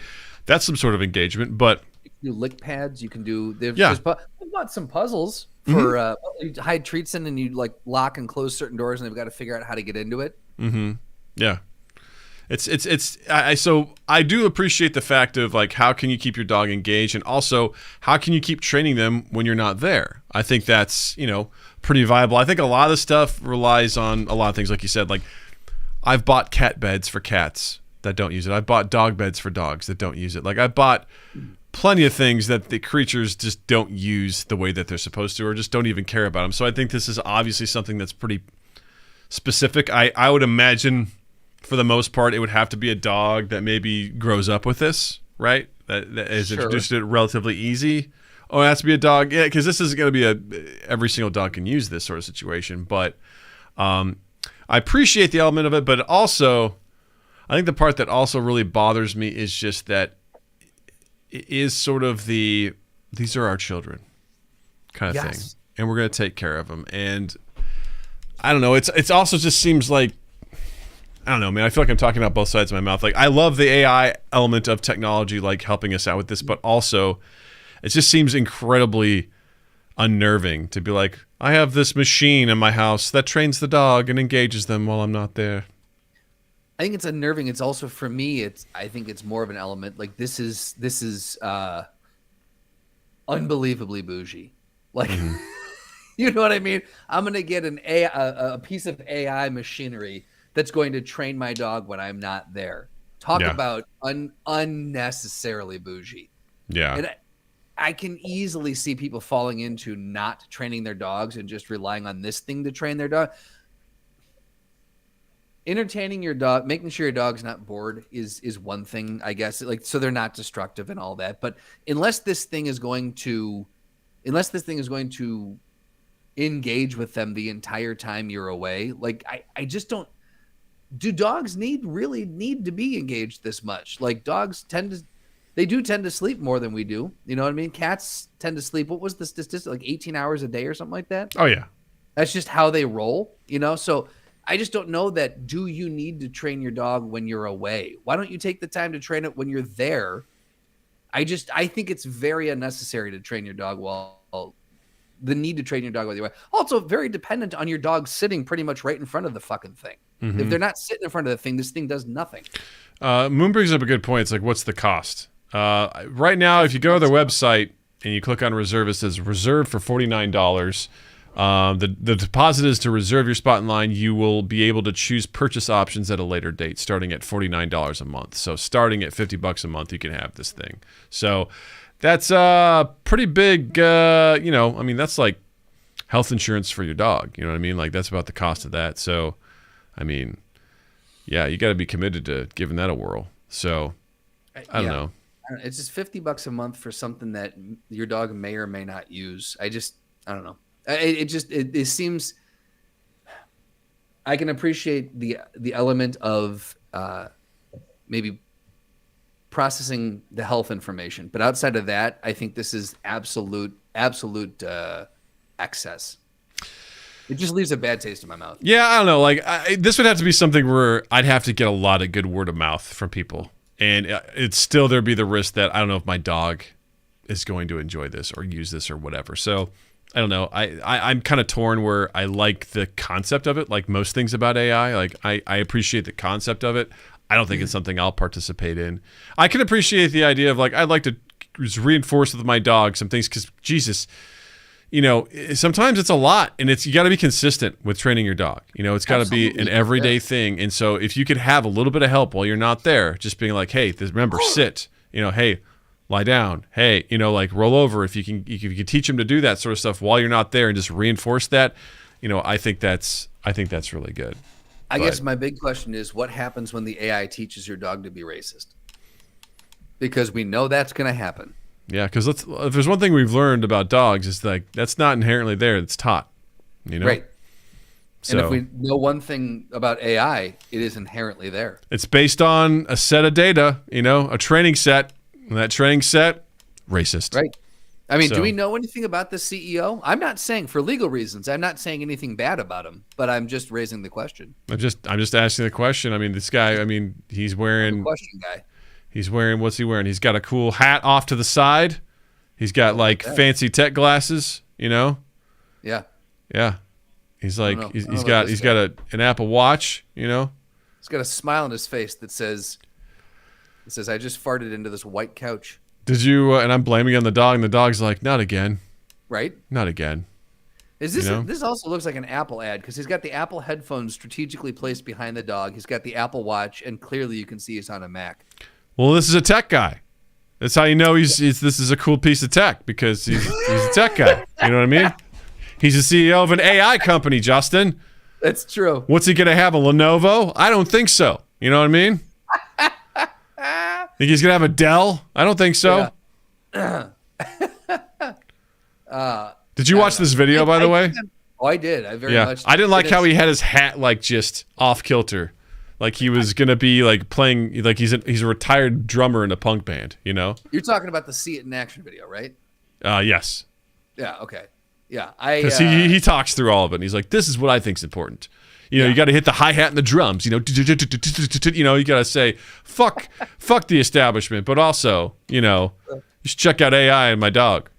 that's some sort of engagement. But you can do lick pads. You can do. We've got some puzzles for you hide treats in and you like lock and close certain doors and they've got to figure out how to get into it. Mm-hmm. Yeah. So I do appreciate the fact of like, how can you keep your dog engaged and also how can you keep training them when you're not there? I think that's, pretty viable. I think a lot of the stuff relies on a lot of things. Like you said, like I've bought cat beds for cats that don't use it. I've bought dog beds for dogs that don't use it. Like I bought plenty of things that the creatures just don't use the way that they're supposed to, or just don't even care about them. So I think this is obviously something that's pretty specific. I would imagine for the most part, it would have to be a dog that maybe grows up with this, right? That is introduced to it relatively easy. Oh, it has to be a dog. Yeah, because this isn't going to be every single dog can use this sort of situation. But I appreciate the element of it. But also, I think the part that also really bothers me is just that it is sort of these are our children kind of thing. And we're going to take care of them. And I don't know. It's also just seems like, I don't know, man. I feel like I'm talking about both sides of my mouth. Like, I love the AI element of technology, like helping us out with this, but also it just seems incredibly unnerving to be like, I have this machine in my house that trains the dog and engages them while I'm not there. I think it's unnerving. It's also, for me, I think it's more of an element. Like, this is unbelievably bougie. Like, you know what I mean? I'm going to get a piece of AI machinery that's going to train my dog when I'm not there. Talk about unnecessarily bougie. Yeah. And I can easily see people falling into not training their dogs and just relying on this thing to train their dog. Entertaining your dog, making sure your dog's not bored is one thing, I guess. Like, so they're not destructive and all that. But unless this thing is going to engage with them the entire time you're away, like I just don't. do dogs really need to be engaged this much? Like dogs tend to sleep more than we do. You know what I mean? Cats tend to sleep. What was the statistic? Like 18 hours a day or something like that? Oh, yeah. That's just how they roll, you know? So I just don't know that. Do you need to train your dog when you're away? Why don't you take the time to train it when you're there? I think it's very unnecessary to train your dog the need to train your dog while you're away. Also very dependent on your dog sitting pretty much right in front of the fucking thing. Mm-hmm. If they're not sitting in front of the thing, this thing does nothing. Moon brings up a good point. It's like, what's the cost? Right now, if you go to their website and you click on reserve, it says reserve for $49. The deposit is to reserve your spot in line. You will be able to choose purchase options at a later date, starting at $49 a month. So starting at $50 a month, you can have this thing. So that's pretty big. I mean, that's like health insurance for your dog. You know what I mean? Like that's about the cost of that. So, I mean, yeah, you got to be committed to giving that a whirl. So I don't know. It's just $50 a month for something that your dog may or may not use. I don't know. It seems. I can appreciate the element of maybe processing the health information, but outside of that, I think this is absolute excess. It just leaves a bad taste in my mouth. Yeah, I don't know. Like this would have to be something where I'd have to get a lot of good word of mouth from people, and it's still there'd be the risk that I don't know if my dog is going to enjoy this or use this or whatever. So I don't know. I'm kind of torn where I like the concept of it, like most things about AI. Like I appreciate the concept of it. I don't think it's something I'll participate in. I can appreciate the idea of like I'd like to reinforce with my dog some things because Jesus, you know, sometimes it's a lot, and you got to be consistent with training your dog. You know, it's got to be an everyday thing. And so if you could have a little bit of help while you're not there, just being like, hey, remember, sit. You know, hey, lie down. Hey, you know, like roll over. If you can teach them to do that sort of stuff while you're not there, and just reinforce that. You know, I think that's really good. I guess my big question is, what happens when the AI teaches your dog to be racist? Because we know that's going to happen. Yeah, because if there's one thing we've learned about dogs is like that's not inherently there; it's taught. You know, right? So, and if we know one thing about AI, it is inherently there. It's based on a set of data. You know, a training set. And that training set, racist. Right. I mean, do we know anything about the CEO? I'm not saying for legal reasons. I'm not saying anything bad about him, but I'm just raising the question. I'm just asking the question. I mean, this guy. I mean, he's wearing. Question guy. He's wearing, what's he wearing? He's got a cool hat off to the side. He's got like fancy tech glasses, you know? Yeah. Yeah. He's like, he's got an Apple Watch, you know? He's got a smile on his face that says, I just farted into this white couch. Did you, and I'm blaming on the dog, and the dog's like, not again. Right? Not again. Is this, this also looks like an Apple ad because he's got the Apple headphones strategically placed behind the dog. He's got the Apple Watch, and clearly you can see he's on a Mac. Well, this is a tech guy. That's how you know this is a cool piece of tech because he's a tech guy. You know what I mean? He's the CEO of an AI company, Justin. That's true. What's he going to have, a Lenovo? I don't think so. You know what I mean? Think he's going to have a Dell? I don't think so. Yeah. Did you watch this video, by the way? Oh, I did. I very much did. I didn't like how he had his hat like just off kilter. Like he was gonna be like playing, like he's a retired drummer in a punk band, you know. You're talking about the "See It in Action" video, right? Yes. Yeah. Okay. Yeah. Because he talks through all of it. And he's like, "This is what I think's important. You know, you got to hit the hi hat and the drums. You know, you know, you got to say fuck the establishment, but also, you know, you should check out AI and my dog."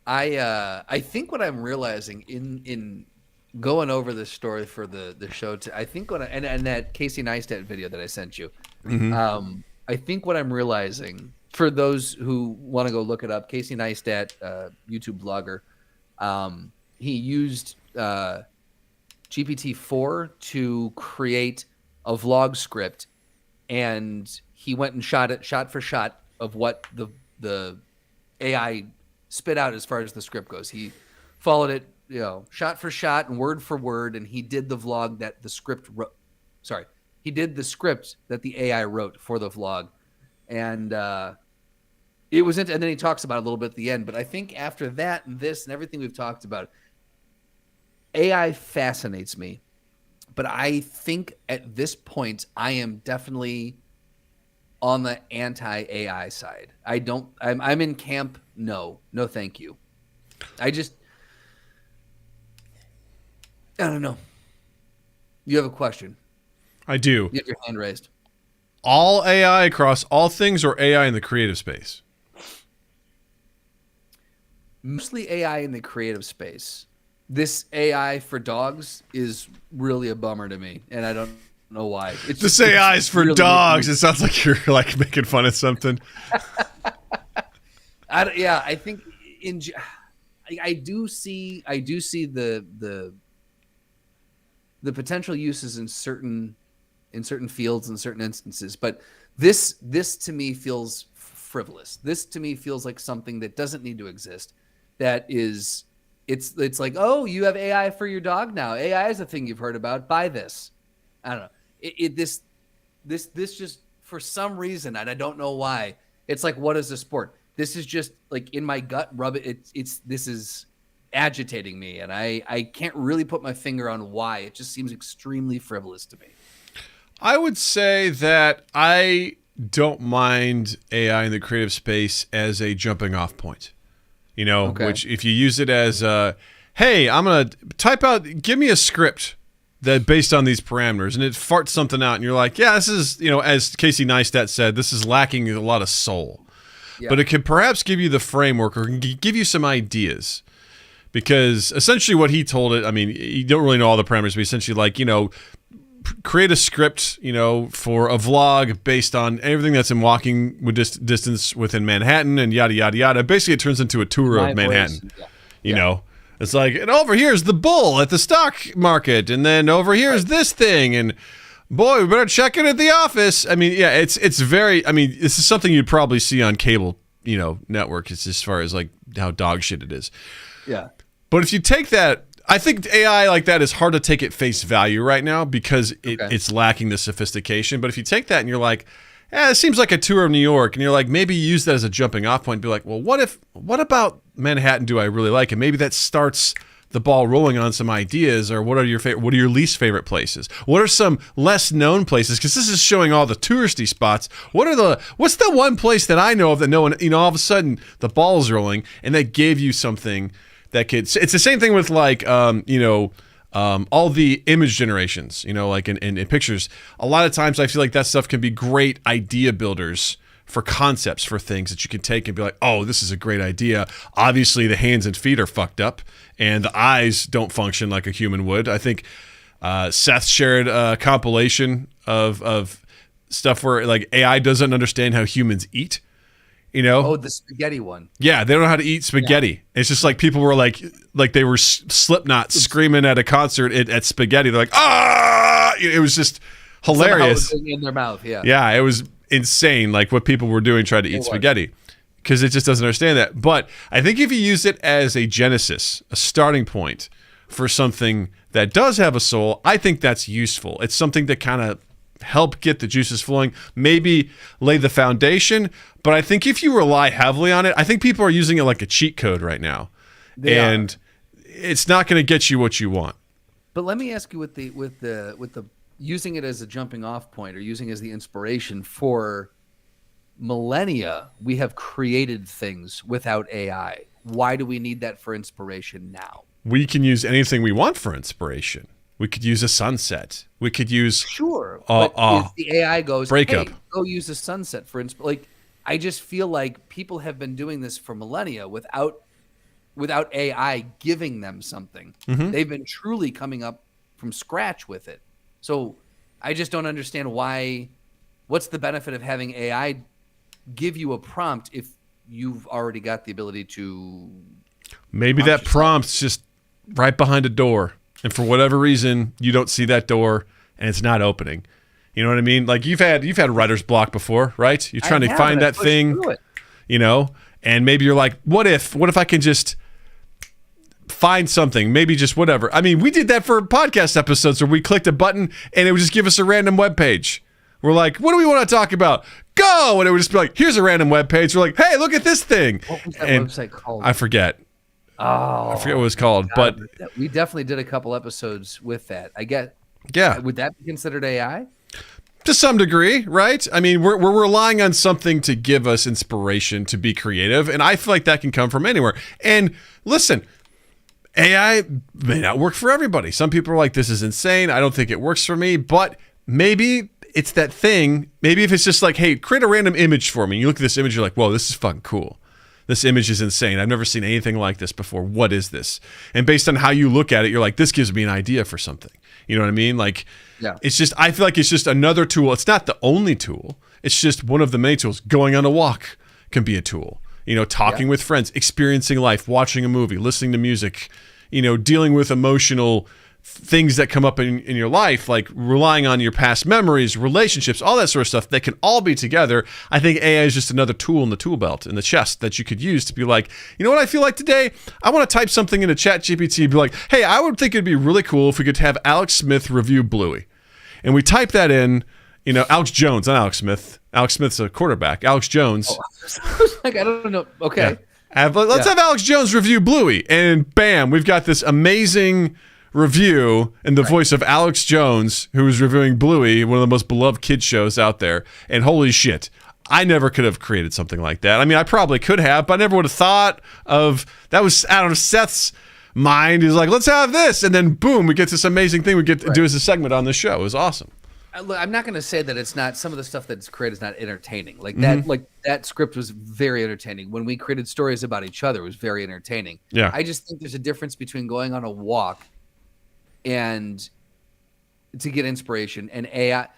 I think what I'm realizing in going over this story for the show, I think and that Casey Neistat video that I sent you, I think what I'm realizing, for those who want to go look it up, Casey Neistat, YouTube blogger, he used GPT-4 to create a vlog script, and he went and shot it shot for shot of what the AI spit out as far as the script goes. He followed it, you know, shot for shot and word for word, and he did the vlog that the script wrote. Sorry, he did the script that the AI wrote for the vlog, and it was. And then he talks about it a little bit at the end. But I think after that and this and everything we've talked about, AI fascinates me But I think at this point, I am definitely on the anti-AI side. I'm in camp. No, thank you. I don't know. You have a question. I do. You have your hand raised. All AI across all things, or AI in the creative space? Mostly AI in the creative space. This AI for dogs is really a bummer to me, and I don't know why. This AI is for dogs. It sounds like you're like making fun of something. I think I do see the potential uses in certain fields in certain instances, but this to me feels frivolous. This to me feels like something that doesn't need to exist. That is, it's like, oh, you have AI for your dog now. AI is a thing you've heard about. Buy this. I don't know. This just, for some reason, and I don't know why, it's like, what is a sport? This is just like in my gut, this is agitating me, and I can't really put my finger on why. It just seems extremely frivolous to me. I would say that I don't mind AI in the creative space as a jumping off point. You know, Okay. Which if you use it as, hey, I'm going to type out, give me a script that based on these parameters, and it farts something out, and you're like, yeah, this is, as Casey Neistat said, this is lacking a lot of soul. Yeah. But it could perhaps give you the framework or give you some ideas. Because essentially what he told it, I mean, you don't really know all the parameters, but essentially like, create a script, for a vlog based on everything that's in walking distance within Manhattan and yada, yada, yada. Basically, it turns into a tour of Manhattan. Yeah. You know, it's like, and over here's the bull at the stock market. And then over here's this thing. And boy, we better check in at the office. I mean, yeah, it's very, I mean, this is something you'd probably see on cable, network. It's as far as like how dog shit it is. Yeah. But if you take that, I think AI like that is hard to take at face value right now because it's lacking the sophistication. But if you take that and you're like, it seems like a tour of New York, and you're like, maybe use that as a jumping off point. Be like, well, what about Manhattan do I really like? And maybe that starts the ball rolling on some ideas. Or what are your least favorite places? What are some less known places? Because this is showing all the touristy spots. What's the one place that I know of that no one, all of a sudden the ball's rolling, and that gave you something that could. It's the same thing with like all the image generations, like in pictures. A lot of times I feel like that stuff can be great idea builders for concepts, for things that you can take and be like, oh, this is a great idea. Obviously the hands and feet are fucked up and the eyes don't function like a human would. I think Seth shared a compilation of stuff where like AI doesn't understand how humans eat. Oh, the spaghetti one. Yeah, they don't know how to eat spaghetti. Yeah. It's just like people were like they were Slipknot screaming at a concert at spaghetti. They're like, ah! It was just hilarious. In their mouth, yeah. Yeah, it was insane. Like what people were doing trying to eat spaghetti because it just doesn't understand that. But I think if you use it as a genesis, a starting point for something that does have a soul, I think that's useful. It's something that kind of help get the juices flowing, maybe lay the foundation. But I think if you rely heavily on it, I think people are using it like a cheat code right now. And it's not going to get you what you want. But let me ask you with the using it as a jumping off point or using it as the inspiration for millennia, we have created things without AI. Why do we need that for inspiration now? We can use anything we want for inspiration. We could use a sunset. We could use but if the AI goes breakup. Hey, go use a sunset for inspiration. Like I just feel like people have been doing this for millennia without AI giving them something. Mm-hmm. They've been truly coming up from scratch with it. So I just don't understand what's the benefit of having AI give you a prompt if you've already got the ability to. Maybe that prompt's just right behind a door. And for whatever reason, you don't see that door and it's not opening. You know what I mean? Like you've had writer's block before, right? You're trying to find that thing, and maybe you're like, what if I can just find something, maybe just whatever. I mean, we did that for podcast episodes where we clicked a button and it would just give us a random web page. We're like, what do we want to talk about? Go! And it would just be like, here's a random web page. We're like, hey, look at this thing. What was that website called? I forget. Oh, I forget what it was called, God, but we definitely did a couple episodes with that. I get Yeah. Would that be considered AI? To some degree, right? I mean, we're relying on something to give us inspiration to be creative, and I feel like that can come from anywhere. And listen, AI may not work for everybody. Some people are like, this is insane. I don't think it works for me, but maybe it's that thing. Maybe if it's just like, hey, create a random image for me. You look at this image, you're like, whoa, this is fucking cool. This image is insane. I've never seen anything like this before. What is this? And based on how you look at it, you're like, this gives me an idea for something. You know what I mean? Like, yeah. It's just, I feel like it's just another tool. It's not the only tool. It's just one of the many tools. Going on a walk can be a tool. You know, talking with friends, experiencing life, watching a movie, listening to music, you know, dealing with emotional things that come up in your life, like relying on your past memories, relationships, all that sort of stuff that can all be together. I think AI is just another tool in the tool belt, in the chest that you could use to be like, you know what I feel like today? I want to type something into ChatGPT, be like, hey, I would think it'd be really cool if we could have Alex Smith review Bluey. And we type that in, you know, Alex Jones, not Alex Smith. Alex Smith's a quarterback. Alex Jones. Oh, like, I don't know. Okay. Yeah. Let's have Alex Jones review Bluey. And bam, we've got this amazing review in the voice of Alex Jones, who is reviewing Bluey, one of the most beloved kid shows out there. And holy shit, I never could have created something like that. I mean, I probably could have, but I never would have thought of that. Was out of Seth's mind. He's like, let's have this. And then boom, we get this amazing thing we get to do as a segment on the show. It was awesome. Look, I'm not going to say that it's not, some of the stuff that's created is not entertaining. Like that, like that script was very entertaining. When we created stories about each other, it was very entertaining. Yeah. I just think there's a difference between going on a walk and to get inspiration and AI.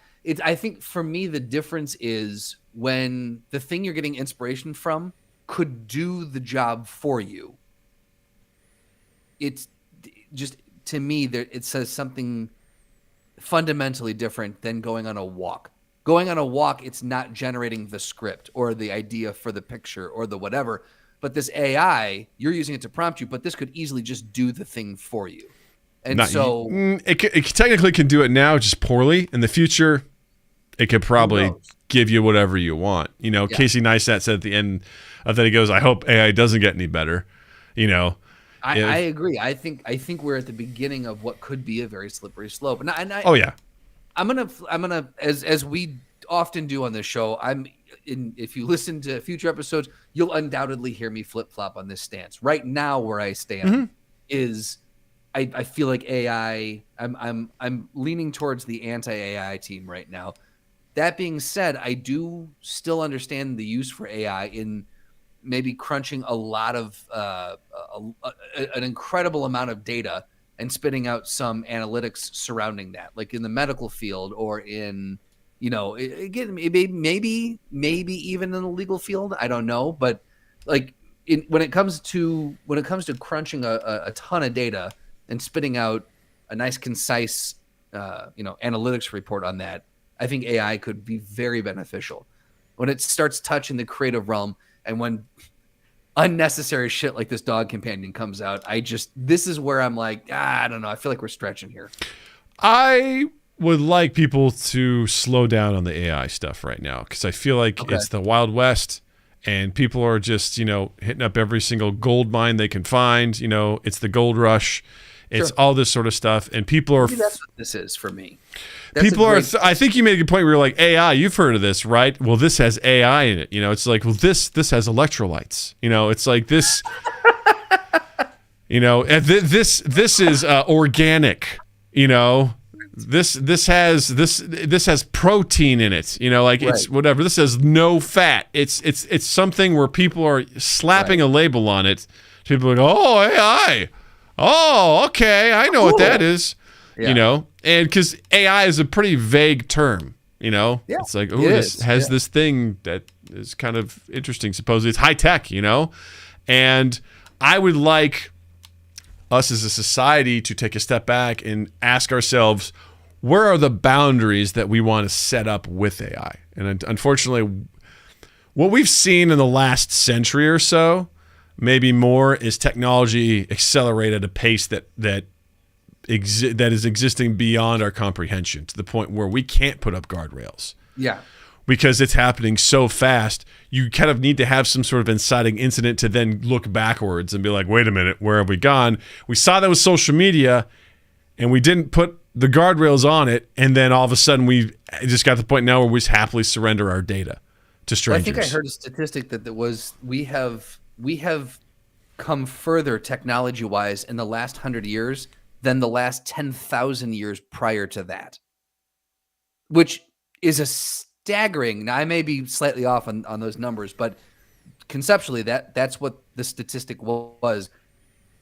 I think for me, the difference is when the thing you're getting inspiration from could do the job for you. It's just, to me, it says something fundamentally different than going on a walk. Going on a walk, it's not generating the script or the idea for the picture or the whatever. But this AI, you're using it to prompt you, but this could easily just do the thing for you. And it technically can do it now, just poorly. In the future, it could probably give you whatever you want. You know, Casey Neistat said at the end of that, he goes, I hope AI doesn't get any better. You know, I agree. I think we're at the beginning of what could be a very slippery slope. And oh yeah, I'm gonna as we often do on this show. If you listen to future episodes, you'll undoubtedly hear me flip flop on this stance. Right now, where I stand is I feel like AI. I'm leaning towards the anti-AI team right now. That being said, I do still understand the use for AI in maybe crunching a lot of an incredible amount of data and spitting out some analytics surrounding that, like in the medical field or in, you know, again, maybe even in the legal field. I don't know, but like when it comes to crunching a ton of data and spitting out a nice, concise, analytics report on that, I think AI could be very beneficial. When it starts touching the creative realm and when unnecessary shit like this dog companion comes out, this is where I'm like, I don't know. I feel like we're stretching here. I would like people to slow down on the AI stuff right now because I feel like it's the Wild West and people are just, hitting up every single gold mine they can find. It's the gold rush. It's all this sort of stuff. And people are... Maybe that's what this is for me. I think you made a good point where you're like, AI, you've heard of this, right? Well, this has AI in it. It's like, well, this has electrolytes. It's like this... this is organic. This has protein in it. It's whatever. This has no fat. It's something where people are slapping a label on it. People are like, oh, AI. Oh, okay. I know what that is. Yeah. And because AI is a pretty vague term. It's like, oh, this has this thing that is kind of interesting. Supposedly it's high tech. And I would like us as a society to take a step back and ask ourselves, where are the boundaries that we want to set up with AI? And unfortunately, what we've seen in the last century or so, maybe more, is technology accelerate at a pace that is existing beyond our comprehension, to the point where we can't put up guardrails. Yeah. Because it's happening so fast, you kind of need to have some sort of inciting incident to then look backwards and be like, wait a minute, where have we gone? We saw that with social media, and we didn't put the guardrails on it, and then all of a sudden we just got to the point now where we just happily surrender our data to strangers. I think I heard a statistic that we have come further technology-wise in the last 100 years than the last 10,000 years prior to that, which is a staggering. Now, I may be slightly off on those numbers, but conceptually, that's what the statistic was.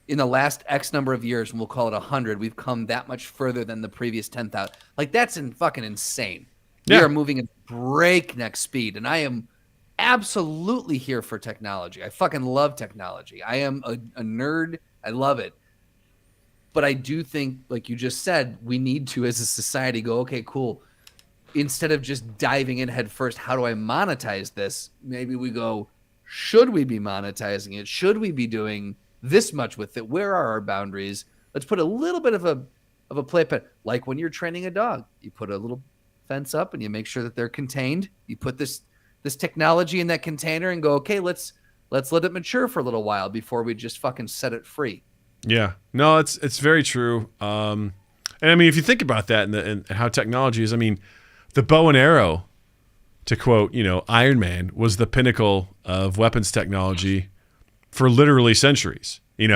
In the last X number of years, and we'll call it 100, we've come that much further than the previous 10,000. Like, that's fucking insane. Yeah. We are moving at breakneck speed, and I am absolutely here for technology. I fucking love technology. I am a nerd. I love it. But I do think, like you just said, we need to, as a society, go, okay, cool. Instead of just diving in head first, how do I monetize this? Maybe we go, should we be monetizing it? Should we be doing this much with it? Where are our boundaries? Let's put a little bit of a playpen. Like when you're training a dog, you put a little fence up and you make sure that they're contained. You put this technology in that container and go, okay, let's let it mature for a little while before we just fucking set it free. Yeah, no, it's very true. And I mean, if you think about that and how technology is, I mean, the bow and arrow, to quote, Iron Man, was the pinnacle of weapons technology for literally centuries, Yeah,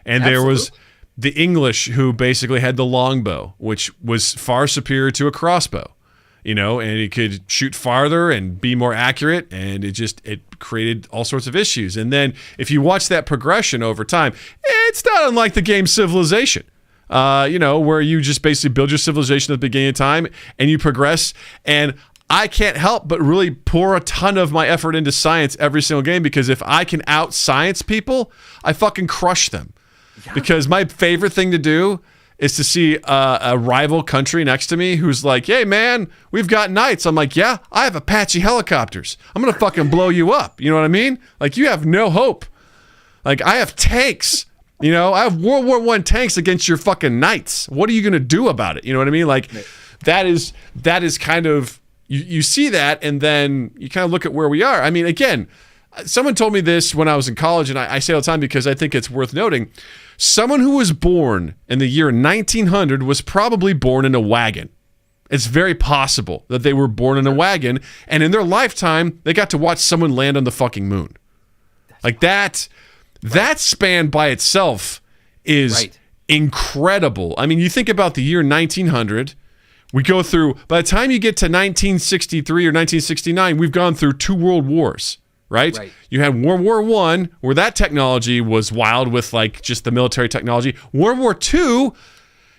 and absolutely. there was the English who basically had the longbow, which was far superior to a crossbow, and it could shoot farther and be more accurate, and it created all sorts of issues. And then if you watch that progression over time, it's not unlike the game Civilization, where you just basically build your civilization at the beginning of time and you progress. And I can't help but really pour a ton of my effort into science every single game, because if I can out-science people, I fucking crush them. Yeah. Because my favorite thing to do is to see a rival country next to me who's like, hey, man, we've got knights. I'm like, yeah, I have Apache helicopters. I'm going to fucking blow you up. You know what I mean? Like, you have no hope. Like, I have tanks. I have World War I tanks against your fucking knights. What are you going to do about it? You know what I mean? Like, that is kind of... You see that, and then you kind of look at where we are. I mean, again, someone told me this when I was in college, and I say all the time because I think it's worth noting. Someone who was born in the year 1900 was probably born in a wagon. It's very possible that they were born in a wagon, and in their lifetime, they got to watch someone land on the fucking moon. Like that span by itself is incredible. I mean, you think about the year 1900. We go through, by the time you get to 1963 or 1969, we've gone through 2 world wars, right? You had World War I, where that technology was wild with like just the military technology. World War II,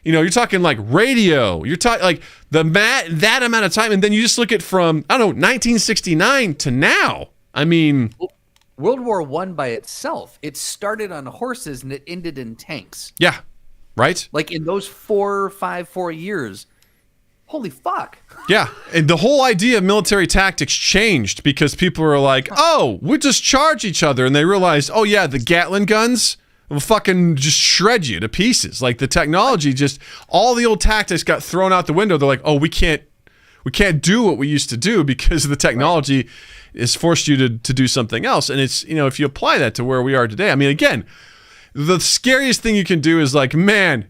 you're talking like radio. You're talking like that amount of time. And then you just look at from, 1969 to now. I mean... World War I by itself, it started on horses and it ended in tanks. Yeah, right? Like in those 4 years... Holy fuck. Yeah. And the whole idea of military tactics changed because people were like, oh, we just charge each other. And they realized, oh, yeah, the Gatling guns will fucking just shred you to pieces. Like the technology all the old tactics got thrown out the window. They're like, oh, we can't do what we used to do because the technology has forced you to do something else. And it's, if you apply that to where we are today, I mean, again, the scariest thing you can do is like, man,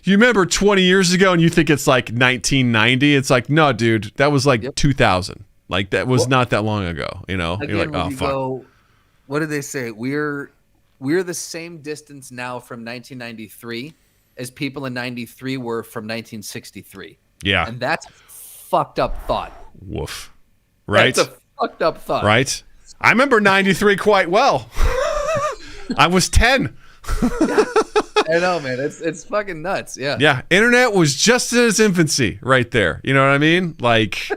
you remember 20 years ago and you think it's like 1990. It's like, no, dude, that was like 2000. Like that was not that long ago, Again, you're like, oh, fuck. What did they say? We're the same distance now from 1993 as people in 93 were from 1963. Yeah. And that's a fucked up thought. Woof. Right? That's a fucked up thought. Right? I remember 93 quite well. I was 10. I know, man. It's fucking nuts. Yeah. Yeah. Internet was just in its infancy right there. You know what I mean? Like,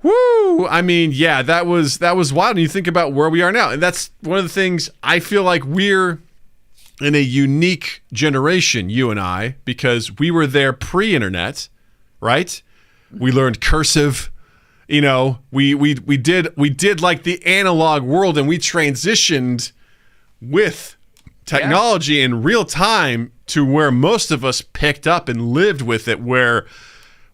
woo. I mean, yeah, that was wild. And you think about where we are now. And that's one of the things I feel like we're in a unique generation, you and I, because we were there pre-internet, right? We learned cursive. We did like the analog world, and we transitioned with technology in real time to where most of us picked up and lived with it, where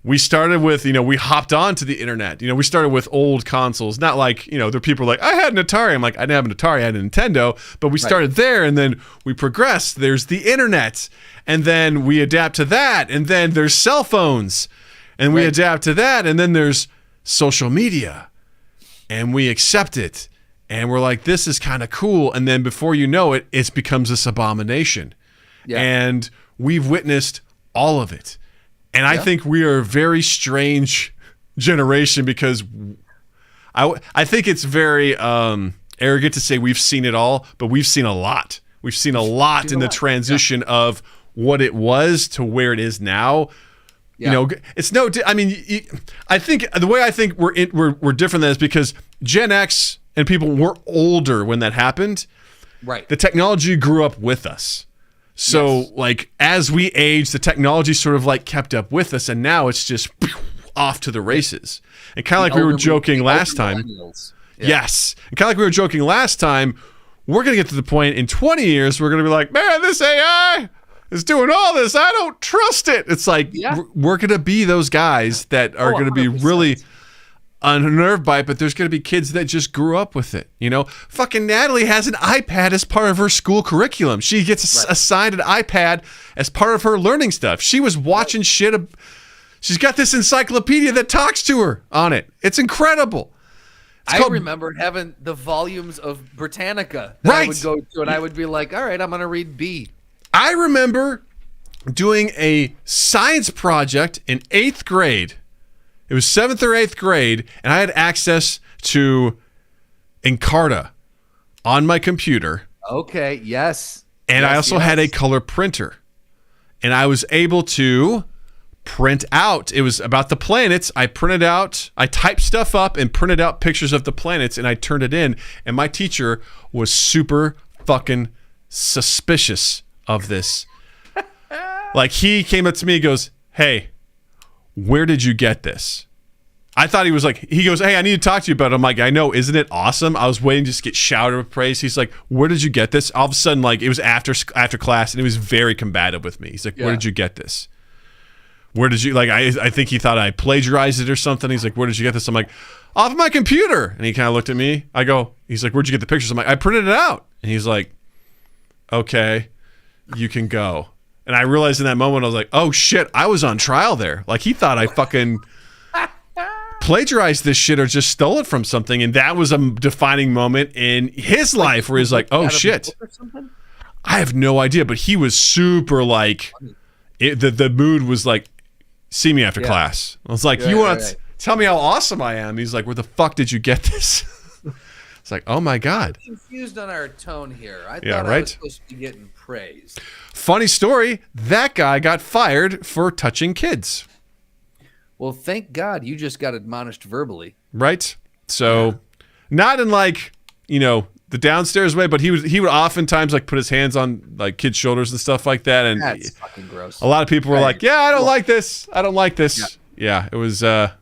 we started with, we hopped onto the internet. We started with old consoles. Not like, there people like, I had an Atari. I'm like, I didn't have an Atari, I had a Nintendo. But we started there, and then we progressed. There's the internet, and then we adapt to that, and then there's cell phones, and we adapt to that, and then there's social media, and we accept it, and we're like, this is kind of cool. And then before you know it, it becomes this abomination. Yeah. And we've witnessed all of it. And I think we are a very strange generation because I think it's very arrogant to say we've seen it all, but we've seen a lot. We've seen a lot in the transition of what it was to where it is now. Yeah. It's no. I mean, I think the way I think we're different than is because Gen X and people were older when that happened. Right. The technology grew up with us. So, like, as we age, the technology sort of, like, kept up with us, and now it's just off to the races. And kind of like we were joking last time. Yes. And kind of like we were joking last time, we're going to get to the point in 20 years, we're going to be like, man, this AI is doing all this. I don't trust it. It's like, we're going to be those guys that are going to be really unnerved by it, but there's going to be kids that just grew up with it. Fucking Natalie has an iPad as part of her school curriculum. She gets assigned an iPad as part of her learning stuff. She was watching shit. She's got this encyclopedia that talks to her on it. It's incredible. I remember having the volumes of Britannica that I would go to, and I would be like, all right, I'm going to read B. I remember doing a science project in 8th grade. It was 7th or 8th grade, and I had access to Encarta on my computer. Okay, yes. And I also had a color printer. And I was able to print out. It was about the planets. I typed stuff up and printed out pictures of the planets, and I turned it in. And my teacher was super fucking suspicious of this. Like, he came up to me and goes, hey, where did you get this? I thought he was like, he goes, hey, I need to talk to you about it. I'm like, I know, isn't it awesome? I was waiting to just get shouted with praise. He's like, where did you get this? All of a sudden, like, it was after class, and he was very combative with me. He's like, where did you get this? Where did you, like, I think he thought I plagiarized it or something. He's like, where did you get this? I'm like, off of my computer. And he kind of looked at me. He's like, where'd you get the pictures? I'm like, I printed it out. And he's like, okay, you can go. And I realized in that moment, I was like, oh shit, I was on trial there. Like, he thought I fucking plagiarized this shit or just stole it from something. And that was a defining moment in his life where he's like, oh shit. I have no idea, but he was super like, the mood was like, see me after class. I was like, you want to tell me how awesome I am? He's like, where the fuck did you get this? It's like, oh my God. I'm confused on our tone here. I thought I was supposed to be getting praised. Funny story, that guy got fired for touching kids. Well, thank God you just got admonished verbally. Right? So, not in like, the downstairs way, but he would oftentimes like put his hands on like kids' shoulders and stuff like that. And that's fucking gross. A lot of people were like, I don't like this. I don't like this. Yeah, it was, It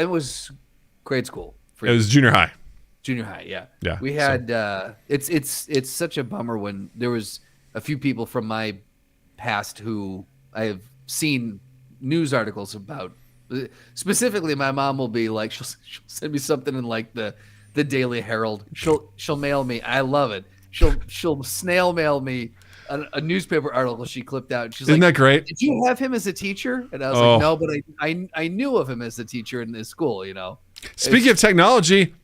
was grade school. It was junior high. Junior high, yeah. Yeah. We had, it's such a bummer when there was a few people from my past who I have seen news articles about. Specifically, my mom will be like, she'll send me something in like the Daily Herald. She'll mail me. I love it. She'll snail mail me a newspaper article she clipped out. She's Isn't like, that great? did you have him as a teacher? And I was like, no, but I knew of him as a teacher in this school, Speaking of technology,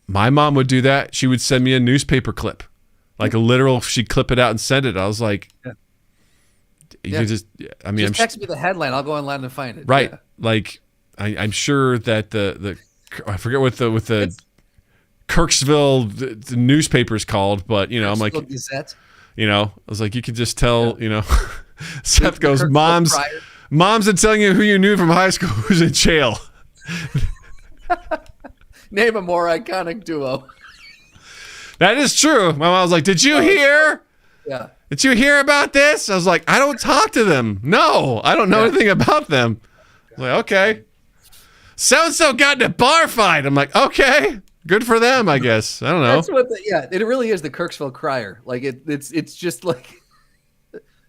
my mom would do that. She would send me a newspaper clip, like a literal. She'd clip it out and send it. I was like, just text me the headline. I'll go online and find it. Right, like I'm sure that the I forget what the Kirksville the newspaper's called, but I'm like, Gazette. I was like, you could just tell, Seth goes, mom's and telling you who you knew from high school who's in jail. Name a more iconic duo. That is true. My mom was like, did you hear? Yeah. Did you hear about this? I was like, I don't talk to them. No, I don't know anything about them. I was like, okay. So-and-so got in a bar fight. I'm like, okay. Good for them, I guess. I don't know. That's what it really is, the Kirksville Crier. Like it's just like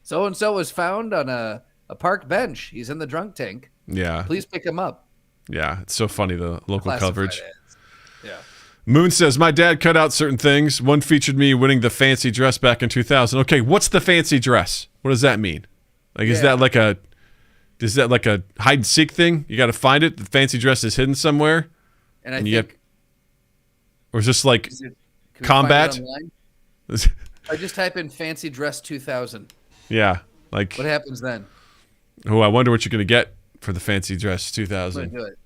so-and-so was found on a a park bench. He's in the drunk tank. Yeah. Please pick him up. Yeah. It's so funny, the local Classified coverage. ads. Yeah. Moon says, my dad cut out certain things. One featured me winning the fancy dress back in 2000. Okay, what's the fancy dress? What does that mean? Like, is that like a hide and seek thing? You got to find it. The fancy dress is hidden somewhere. And I think, or is this like can we combat? find it online? I just type in fancy dress 2000. Yeah, like What happens then? oh, I wonder what you're gonna get for the fancy dress I'm 2000. gonna do it.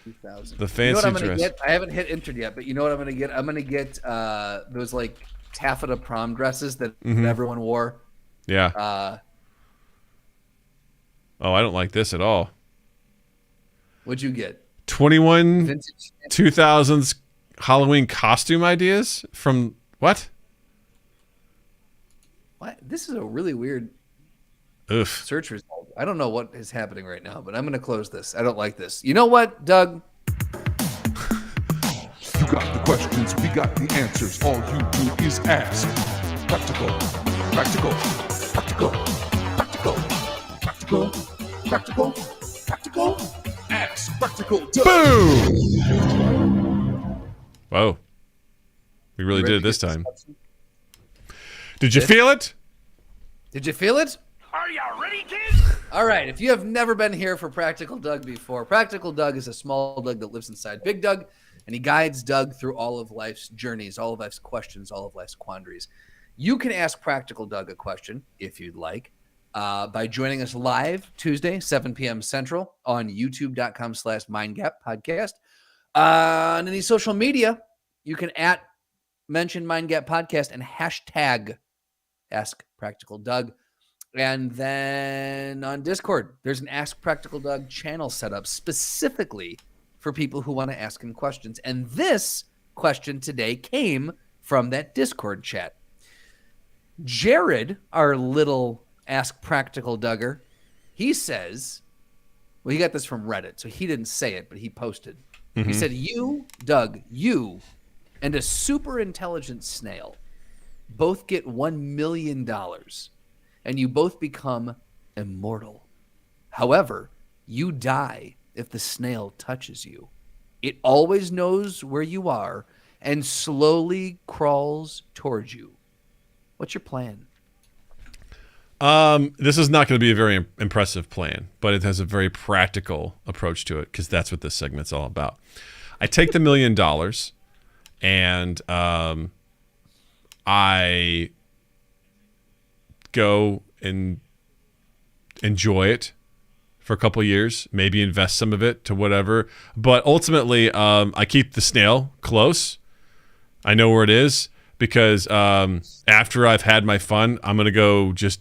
2000. The You know fancy what I'm gonna dress. get? I haven't hit entered yet, but you know what I'm gonna get? I'm gonna get those like taffeta prom dresses that everyone wore. Yeah. Oh, I don't like this at all. What'd you get? 21 Vintage. 2000s Halloween costume ideas from what? What? This is a really weird Oof. search result. I don't know what is happening right now, but I'm gonna close this. I don't like this. You know what, Doug? You got the questions, we got the answers. All you do is ask. Practical, practical, practical, practical, practical, practical, practical. Ask practical. Boom! Whoa. We really Ready did it to this get time. question? Did you feel it? Did you feel it? Are you ready, kids? All right. If you have never been here for Practical Doug before, Practical Doug is a small Doug that lives inside Big Doug, and he guides Doug through all of life's journeys, all of life's questions, all of life's quandaries. You can ask Practical Doug a question if you'd like by joining us live Tuesday, 7 p.m. Central on youtube.com/MindGapPodcast. On any social media, you can mention MindGap Podcast and hashtag Ask Practical Doug. And then on Discord, there's an Ask Practical Doug channel set up specifically for people who want to ask him questions. And this question today came from that Discord chat. Jared, our little Ask Practical Dougger, he says, well, he got this from Reddit, so he didn't say it, but he posted. He said, you, Doug, you and a super intelligent snail both get $1 million and you both become immortal. However, you die if the snail touches you. It always knows where you are and slowly crawls towards you. What's your plan? This is not going to be a very impressive plan, but it has a very practical approach to it because that's what this segment's all about. I take the $1 million and I go and enjoy it for a couple of years, maybe invest some of it to whatever. But ultimately, I keep the snail close. I know where it is because after I've had my fun, I'm going to go just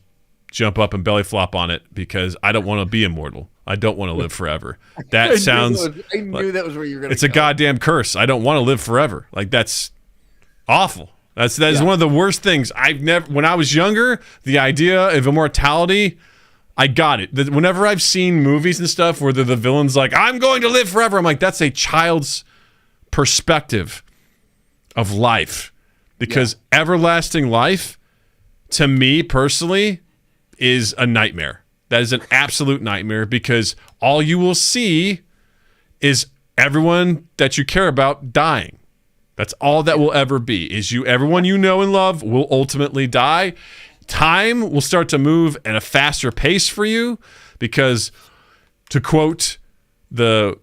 jump up and belly flop on it because I don't want to be immortal. I don't want to live forever. That sounds... I knew that was where you were going to It's a goddamn curse. I don't want to live forever. Like, that's awful. That is one of the worst things. When I was younger, the idea of immortality, I got it. Whenever I've seen movies and stuff where the villain's like, I'm going to live forever, I'm like, that's a child's perspective of life. Because everlasting life, to me personally, is a nightmare. That is an absolute nightmare because all you will see is everyone that you care about dying. That's all that will ever be. Everyone you know and love will ultimately die. Time will start to move at a faster pace for you because, to quote the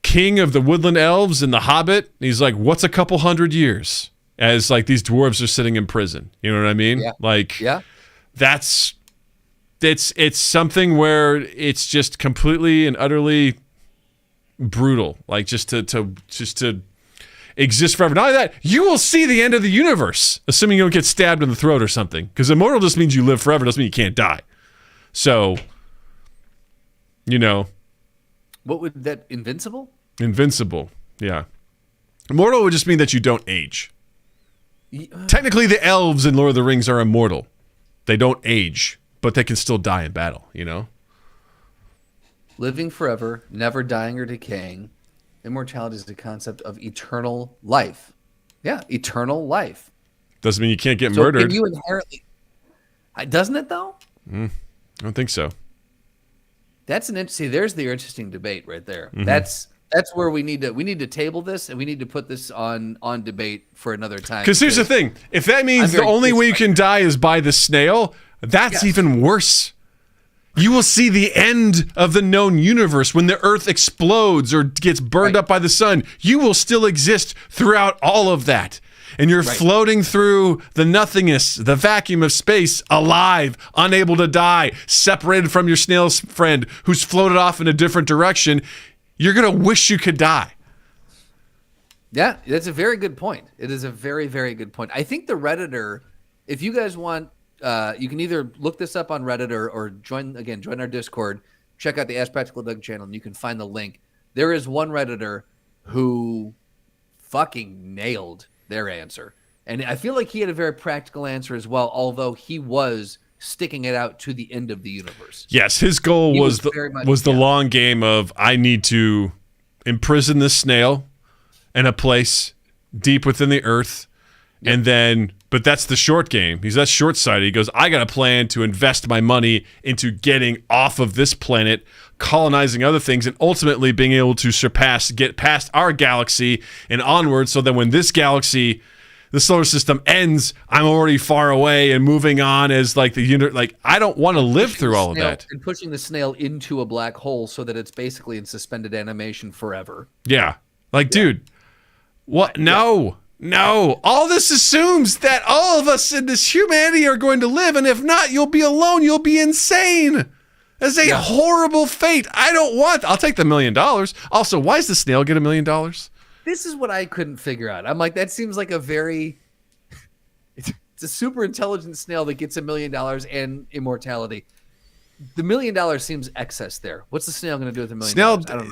king of the woodland elves in The Hobbit, he's like, what's a couple hundred years? As like these dwarves are sitting in prison. You know what I mean? Yeah. Like, it's something where it's just completely and utterly brutal. Like just to exist forever. Not only that, you will see the end of the universe, assuming you don't get stabbed in the throat or something. Because immortal just means you live forever, doesn't mean you can't die. So, What would that, invincible? Invincible, yeah. Immortal would just mean that you don't age. Technically, the elves in Lord of the Rings are immortal. They don't age, but they can still die in battle, Living forever, never dying or decaying. Immortality is the concept of eternal life. Yeah, eternal life. Doesn't mean you can't get So murdered. can you inherently... Doesn't it, though? I don't think so. That's there's the interesting debate right there. Mm-hmm. That's where we need to table this, and we need to put this on debate for another time. Because here's the thing. If that means the only way you can die is by the snail, that's even worse. You will see the end of the known universe when the Earth explodes or gets burned up by the sun. You will still exist throughout all of that. And you're floating through the nothingness, the vacuum of space, alive, unable to die, separated from your snail friend who's floated off in a different direction. You're going to wish you could die. Yeah, that's a very good point. It is a very, very good point. I think the Redditor, if you guys want, you can either look this up on Reddit or join our Discord, check out the Ask Practical Doug channel, and you can find the link. There is one Redditor who fucking nailed their answer. And I feel like he had a very practical answer as well, although he was sticking it out to the end of the universe. Yes, his goal was the long game of, I need to imprison this snail in a place deep within the earth, and then, but that's the short game. That's short-sighted. He goes, I got a plan to invest my money into getting off of this planet, colonizing other things, and ultimately being able to get past our galaxy and onward, so that when this galaxy, the solar system, ends, I'm already far away and moving on as like the unit. Like, I don't want to live through all of that. And pushing the snail into a black hole so that it's basically in suspended animation forever. Yeah. Like, dude, what? No. No. All this assumes that all of us in this humanity are going to live, and if not, you'll be alone. You'll be insane. That's a horrible fate. I'll take the $1 million. Also, why does the snail get $1 million? This is what I couldn't figure out. I'm like, that seems like it's a super intelligent snail that gets $1 million and immortality. The $1 million seems excess there. What's the snail going to do with $1 million? Snail, I don't know.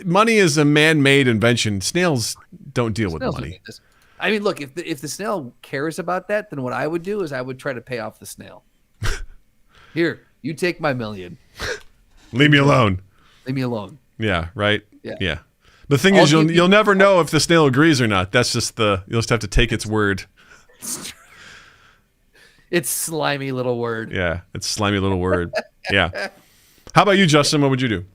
Money is a man-made invention. Snails don't deal with money. I mean, look, if the snail cares about that, then what I would do is I would try to pay off the snail. Here, you take my $1 million. Leave me alone. Leave me alone. Yeah, right? Yeah. The thing is, you'll never know if the snail agrees or not. That's just you'll just have to take its word. It's slimy little word. Yeah, it's slimy little word. Yeah. How about you, Justin? What would you do?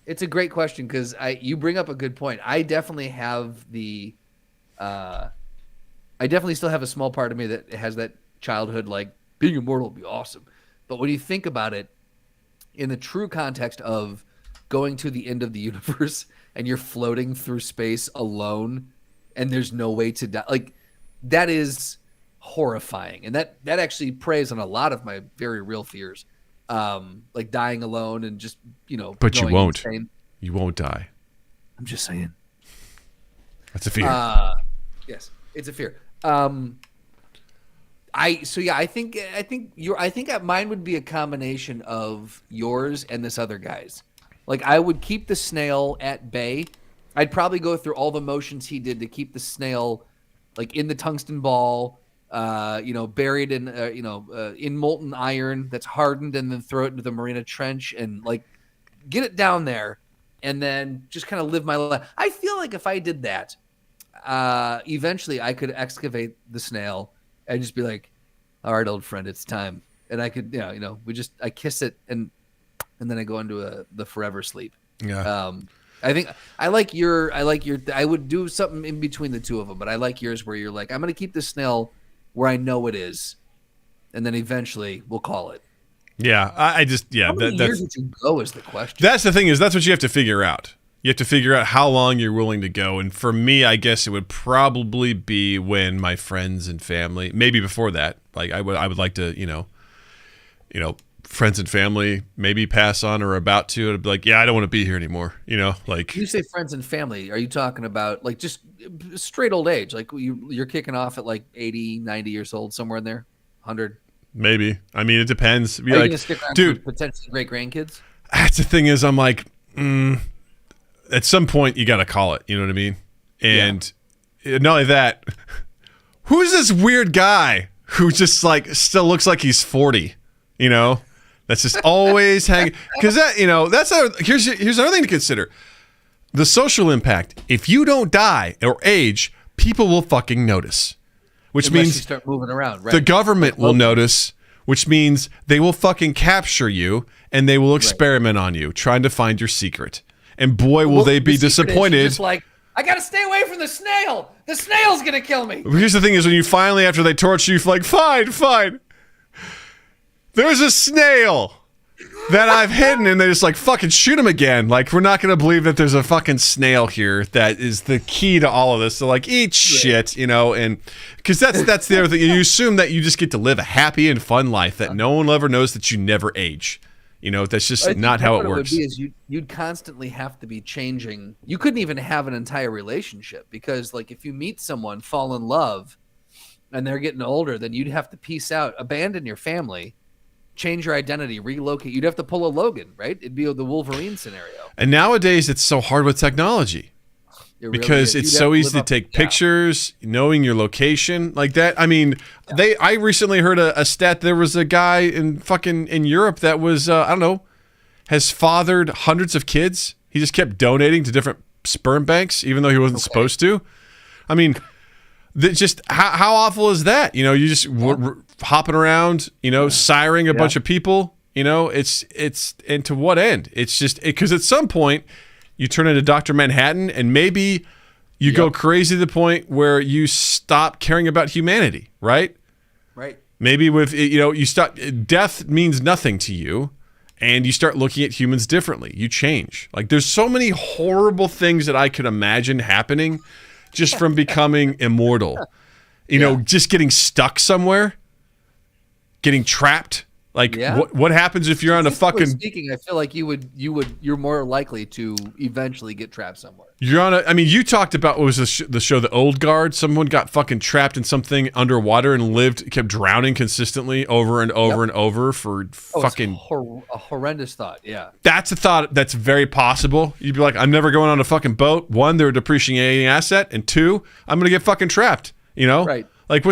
It's a great question because you bring up a good point. I definitely have I definitely still have a small part of me that has that childhood, like, being immortal would be awesome. But when you think about it in the true context of going to the end of the universe and you're floating through space alone and there's no way to die, like, that is horrifying. And that actually preys on a lot of my very real fears. Like dying alone and just, but you won't. Insane. You won't die. I'm just saying. That's a fear. Yes, it's a fear. I think mine would be a combination of yours and this other guy's. Like, I would keep the snail at bay. I'd probably go through all the motions he did to keep the snail, like, in the tungsten ball, buried in molten iron that's hardened, and then throw it into the Marina Trench and, like, get it down there, and then just kind of live my life. I feel like if I did that, eventually I could excavate the snail and just be like, all right, old friend, it's time. And I could, I kiss it and then I go into the forever sleep. Yeah. I would do something in between the two of them, but I like yours where you're like, I'm going to keep the snail where I know it is, and then eventually we'll call it. Yeah. How many years would you go is the question. That's the thing, is that's what you have to figure out. You have to figure out how long you're willing to go. And for me, I guess it would probably be when my friends and family, maybe before that, like I would like to, friends and family maybe pass on or about to. It'd be like, yeah, I don't want to be here anymore. Like, you say friends and family, are you talking about like just straight old age? Like you're kicking off at like 80, 90 years old, somewhere in there, 100? Maybe. I mean, it depends. Are you going to stick around dude, for potentially great grandkids? That's the thing is, I'm like, at some point you got to call it. You know what I mean? And not only that, who's this weird guy who just like still looks like he's 40? That's just always hanging. Because here's another thing to consider: the social impact. If you don't die or age, people will fucking notice. Which means you start moving around, right? The government will notice, which means they will fucking capture you and they will experiment on you, trying to find your secret. And boy, will they be disappointed. Just like, I gotta stay away from the snail. The snail's gonna kill me. Here's the thing: is when you finally, after they torture you, like, fine. There's a snail that I've hidden, and they just like fucking shoot him again. Like, we're not gonna believe that there's a fucking snail here that is the key to all of this. So like, eat shit, you know, and because that's the other thing. You assume that you just get to live a happy and fun life, that no one ever knows that you never age. You know, that's just not how it works. Would be is you'd constantly have to be changing. You couldn't even have an entire relationship because, like, if you meet someone, fall in love, and they're getting older, then you'd have to peace out, abandon your family, change your identity, relocate. You'd have to pull a Logan, right? It'd be the Wolverine scenario. And nowadays, it's so hard with technology. Because it's so easy to take pictures, knowing your location like that. I mean, I recently heard a stat. There was a guy in Europe that was, I don't know, has fathered hundreds of kids. He just kept donating to different sperm banks, even though he wasn't supposed to. I mean, just how awful is that? You know, you just hopping around, you know, siring a bunch of people. You know, it's and to what end? It's just because at some point, you turn into Dr. Manhattan, and maybe you go crazy to the point where you stop caring about humanity, right? Right. Maybe with, you know, you stop, death means nothing to you, and you start looking at humans differently. You change. Like, there's so many horrible things that I could imagine happening just from becoming immortal. You know, just getting stuck somewhere, getting trapped. Like, what happens if you're on a fucking... Speaking, I feel like you're more likely to eventually get trapped somewhere. You're on a... I mean, you talked about, what was the show, The Old Guard? Someone got fucking trapped in something underwater and kept drowning consistently over and over and over for fucking... a horrendous thought, yeah. That's a thought that's very possible. You'd be like, I'm never going on a fucking boat. One, they're a depreciating asset. And two, I'm going to get fucking trapped, you know? Right. Like,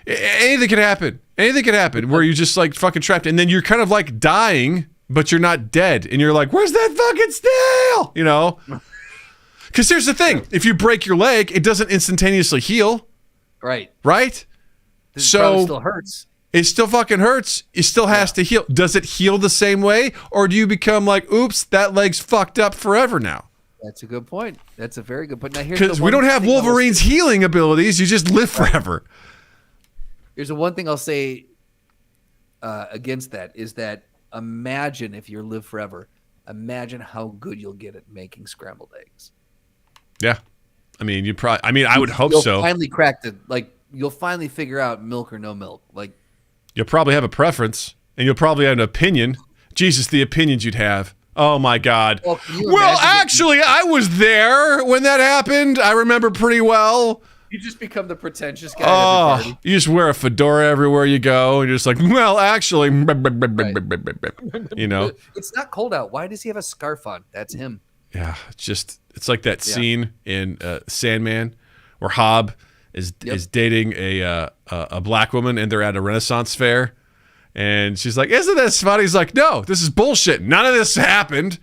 anything could happen. Anything could happen where you're just like fucking trapped, and then you're kind of like dying, but you're not dead, and you're like, "Where's that fucking snail?" You know? Because here's the thing: if you break your leg, it doesn't instantaneously heal. Right. Right. It still hurts. It still fucking hurts. It still has to heal. Does it heal the same way, or do you become like, "Oops, that leg's fucked up forever now"? That's a good point. That's a very good point. Now, because we don't have Wolverine's healing abilities. You just live forever. Here's the one thing I'll say against that is that imagine if you live forever, imagine how good you'll get at making scrambled eggs. Yeah. I mean, I would hope you'll so. Finally cracked it. Like, you'll finally figure out milk or no milk. Like, you'll probably have a preference, and you'll probably have an opinion. Jesus, the opinions you'd have. Oh my God. Well, actually, I was there when that happened. I remember pretty well. You just become the pretentious guy at every party. You just wear a fedora everywhere you go, and you're just like, well, actually, you know. It's not cold out. Why does he have a scarf on? That's him. Yeah, it's like that scene in Sandman where Hob is dating a black woman, and they're at a Renaissance fair. And she's like, isn't this funny? He's like, no, this is bullshit. None of this happened.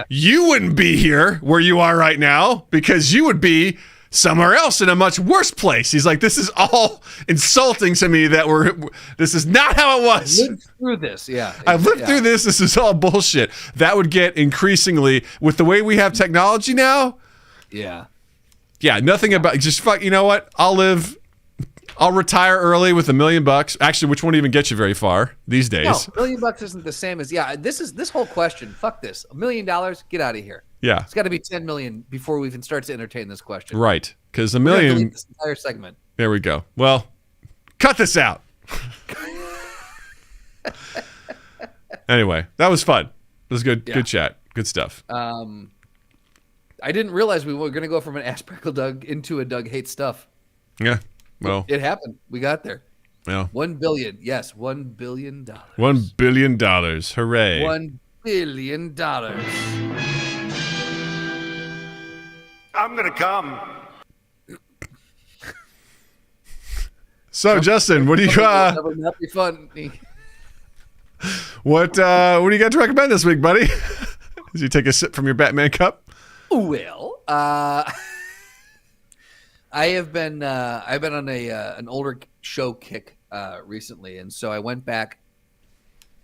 You wouldn't be here where you are right now because you would be somewhere else in a much worse place. He's like, this is all insulting to me that this is not how it was. I lived through this, I lived through this. This is all bullshit. That would get increasingly, with the way we have technology now. Yeah. Yeah, nothing about, just fuck, you know what? I'll retire early with $1 million. Actually, which won't even get you very far these days. No, $1 million isn't the same as, this whole question, fuck this. $1 million, get out of here. Yeah. It's got to be 10 million before we even start to entertain this question. Right. Because $1 million. Delete this entire segment. There we go. Well, cut this out. Anyway, that was fun. It was good. Yeah. Good chat. Good stuff. I didn't realize we were going to go from an Ask Prickle Doug into a Doug Hates Stuff. Yeah. Well, it happened. We got there. Well, $1 billion. Yes, $1 billion. $1 billion. Hooray. $1 billion. I'm gonna come. So, Justin, what do you never not be fun. What do you got to recommend this week, buddy? Did you take a sip from your Batman cup? Well, I've been on an older show kick recently, and so I went back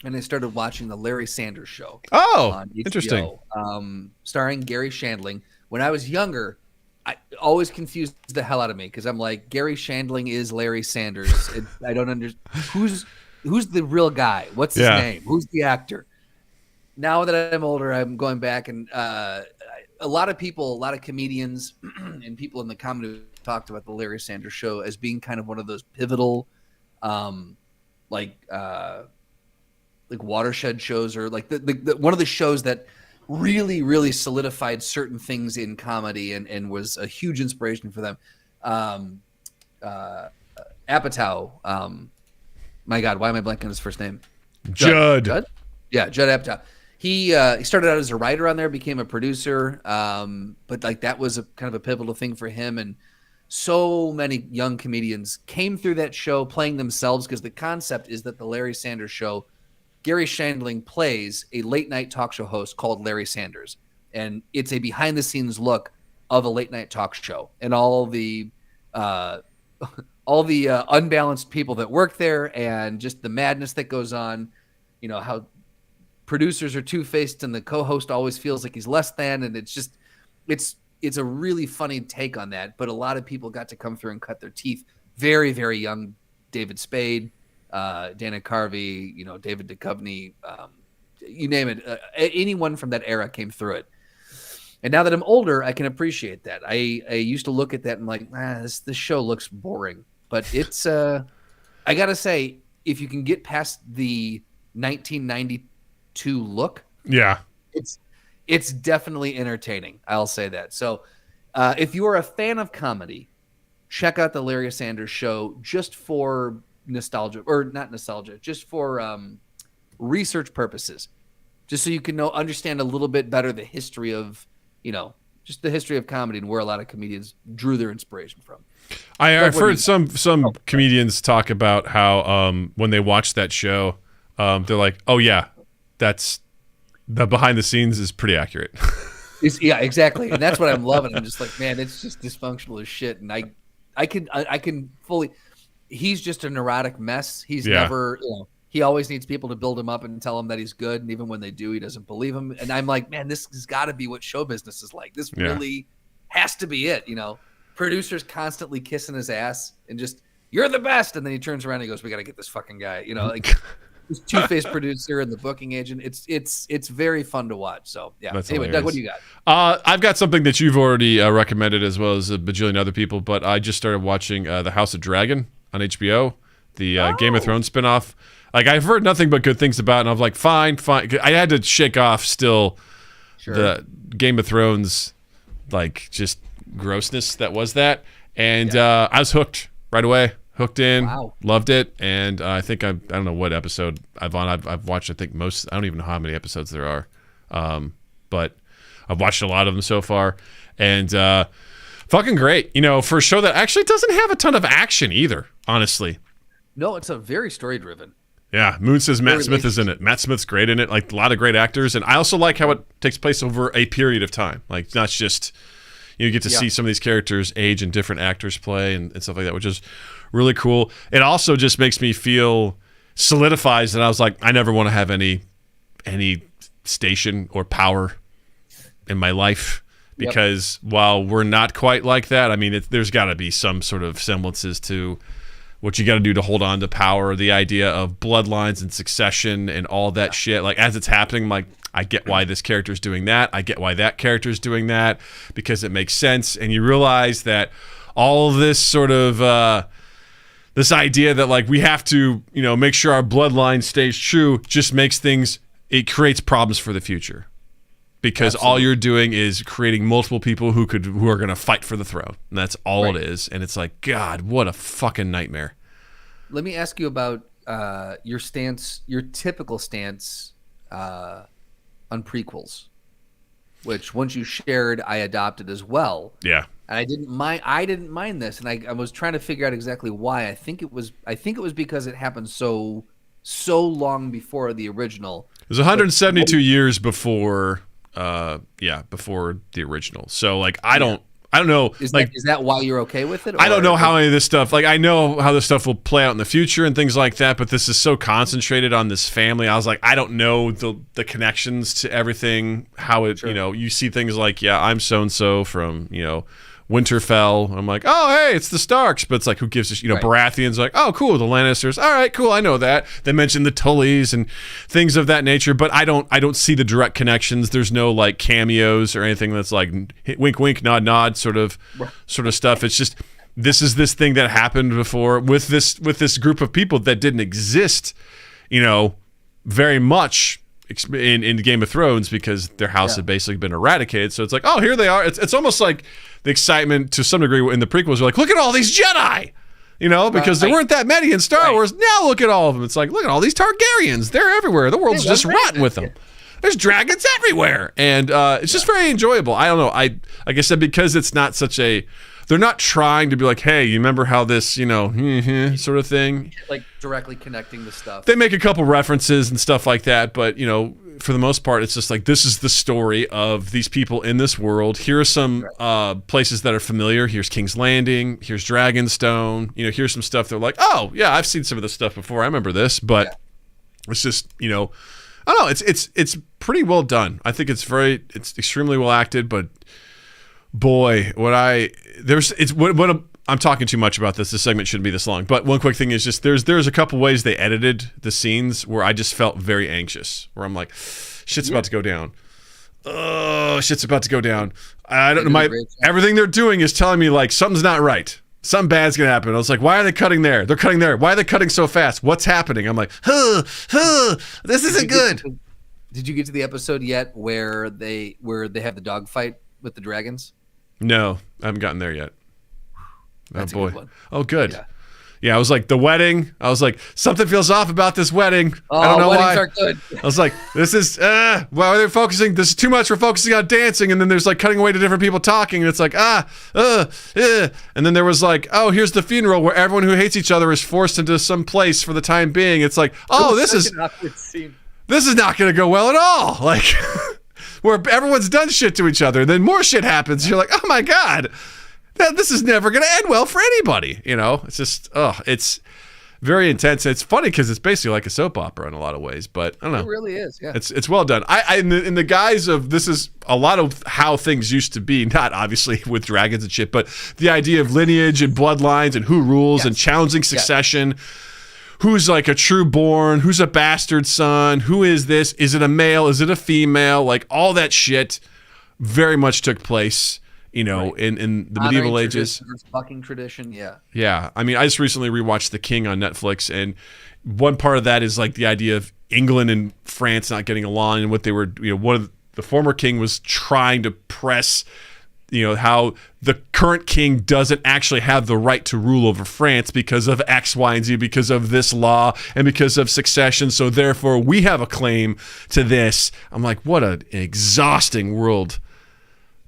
and I started watching the Larry Sanders Show. Oh, On HBO, interesting. Starring Gary Shandling. When I was younger, I always confused the hell out of me because I'm like, Gary Shandling is Larry Sanders. I don't understand who's the real guy. What's his name? Who's the actor? Now that I'm older, I'm going back and a lot of people, a lot of comedians and people in the comedy talked about the Larry Sanders Show as being kind of one of those pivotal, like watershed shows, or like the one of the shows that really, really solidified certain things in comedy and was a huge inspiration for them. Apatow, my God, why am I blanking on his first name? Judd? Yeah, Judd Apatow. He started out as a writer on there, became a producer, but like that was a kind of a pivotal thing for him. And so many young comedians came through that show playing themselves, because the concept is that the Larry Sanders Show, Gary Shandling plays a late night talk show host called Larry Sanders. And it's a behind the scenes look of a late night talk show and all the unbalanced people that work there and just the madness that goes on, you know, how producers are two-faced and the co-host always feels like he's less than. And it's just, it's a really funny take on that. But a lot of people got to come through and cut their teeth. Very, very young David Spade, Dana Carvey, you know, David Duchovny, you name it. Anyone from that era came through it. And now that I'm older, I can appreciate that. I used to look at that and like, this show looks boring. But it's, I got to say, if you can get past the 1992 look, Yeah. it's definitely entertaining. I'll say that. So if you are a fan of comedy, check out the Larry Sanders Show just for nostalgia, or not nostalgia, just for research purposes, just so you can understand a little bit better the history of, you know, just the history of comedy and where a lot of comedians drew their inspiration from. I've heard some comedians talk about how when they watch that show, they're like, oh yeah, that's the behind the scenes is pretty accurate. Yeah, exactly. And that's what I'm loving. I'm just like, man, it's just dysfunctional as shit. And I can fully, he's just a neurotic mess. He's never, you know, he always needs people to build him up and tell him that he's good. And even when they do, he doesn't believe him. And I'm like, man, this has got to be what show business is like. This really has to be it. You know, producers constantly kissing his ass and just, you're the best. And then he turns around and he goes, we got to get this fucking guy, you know, like this two-faced producer and the booking agent. It's very fun to watch. So yeah. That's anyway, hilarious. Doug, what do you got? I've got something that you've already recommended, as well as a bajillion other people, but I just started watching The House of Dragon on HBO, the Game of Thrones spinoff. Like, I've heard nothing but good things about it, and I'm like, fine. I had to shake off still the Game of Thrones, like, just grossness that was that. And I was hooked right away. Hooked in, loved it, and I think I don't know what episode I've on. I've watched, I think most. I don't even know how many episodes there are, but I've watched a lot of them so far, and fucking great. You know, for a show that actually doesn't have a ton of action either. Honestly, no, it's a very story driven. Yeah, Moon says Matt Smith is in it. Matt Smith's great in it. Like, a lot of great actors, and I also like how it takes place over a period of time. Like, not just you get to see some of these characters age and different actors play and stuff like that, which is really cool. It also just makes me feel solidifies that I was like, I never want to have any station or power in my life, because while we're not quite like that, I mean, there's got to be some sort of semblances to what you got to do to hold on to power, the idea of bloodlines and succession and all that shit. Like, as it's happening, I'm like, I get why this character's doing that. I get why that character's doing that, because it makes sense. And you realize that all of this sort of this idea that, like, we have to, you know, make sure our bloodline stays true just makes things, it creates problems for the future, because all you're doing is creating multiple people who are going to fight for the throne. And that's all it is. And it's like, God, what a fucking nightmare. Let me ask you about your stance, your typical stance on prequels, which once you shared, I adopted as well. Yeah. And I didn't mind this, and I was trying to figure out exactly why. I think it was because it happened so long before the original. It was 172 years before before the original. So, like, I I don't know. Is that why you're okay with it? I don't know how any of this stuff, like, I know how this stuff will play out in the future and things like that, but this is so concentrated on this family. I was like, I don't know the connections to everything, how it, Sure. you see things like, yeah, I'm so-and-so from, Winterfell. I'm like, oh, hey, it's the Starks. But it's like, who gives a shit? Right. Baratheon's like, oh, cool, the Lannisters. All right, cool, I know that. They mentioned the Tullys and things of that nature, but I don't see the direct connections. There's no like cameos or anything that's like wink, wink, nod, nod sort of stuff. It's just this is this thing that happened before with this group of people that didn't exist, very much in Game of Thrones because their house had basically been eradicated. So it's like, oh, here they are. It's almost like the excitement to some degree in the prequels are like, look at all these Jedi, because there weren't that many in Star Wars. Now look at all of them. It's like, look at all these Targaryens. They're everywhere. The world's just rotten with them. There's dragons everywhere. And it's just very enjoyable. I don't know. Like I said, because it's not such a, they're not trying to be like, hey, you remember how this, sort of thing. Like directly connecting the stuff. They make a couple references and stuff like that, but for the most part, it's just like, this is the story of these people in this world. Here are some places that are familiar. Here's King's Landing. Here's Dragonstone. Here's some stuff they're like, oh yeah, I've seen some of this stuff before. I remember this, but it's just I don't know. It's pretty well done. I think it's extremely well acted, but boy, I'm talking too much about this. This segment shouldn't be this long. But one quick thing is just there's a couple ways they edited the scenes where I just felt very anxious. Where I'm like, shit's about to go down. Oh, shit's about to go down. I don't know. Everything they're doing is telling me like something's not right. Something bad's gonna happen. I was like, why are they cutting there? They're cutting there. Why are they cutting so fast? What's happening? I'm like, this isn't good. Did you get to the episode yet where they have the dogfight with the dragons? No, I haven't gotten there yet. That's oh boy. A good one. Oh good. Yeah, I was like, the wedding. I was like, something feels off about this wedding. Oh, I don't know why. weddings are good. I was like, this is why are they focusing? This is too much. We're focusing on dancing, and then there's like cutting away to different people talking, and it's like and then there was like, oh, here's the funeral where everyone who hates each other is forced into some place for the time being. It's like, oh, this is not going to go well at all. Like, where everyone's done shit to each other, and then more shit happens. You're like, oh my god. This is never going to end well for anybody, It's just, it's very intense. It's funny because it's basically like a soap opera in a lot of ways, but I don't know. It really is, yeah. It's well done. In the guise of this is a lot of how things used to be, not obviously with dragons and shit, but the idea of lineage and bloodlines and who rules and challenging succession. Who's like a true born? Who's a bastard son? Who is this? Is it a male? Is it a female? Like all that shit very much took place. In the medieval ages. Fucking tradition, yeah. Yeah. I mean, I just recently rewatched The King on Netflix, and one part of that is like the idea of England and France not getting along, and what they were, one of the former king was trying to press, how the current king doesn't actually have the right to rule over France because of X, Y, and Z, because of this law and because of succession. So therefore, we have a claim to this. I'm like, what an exhausting world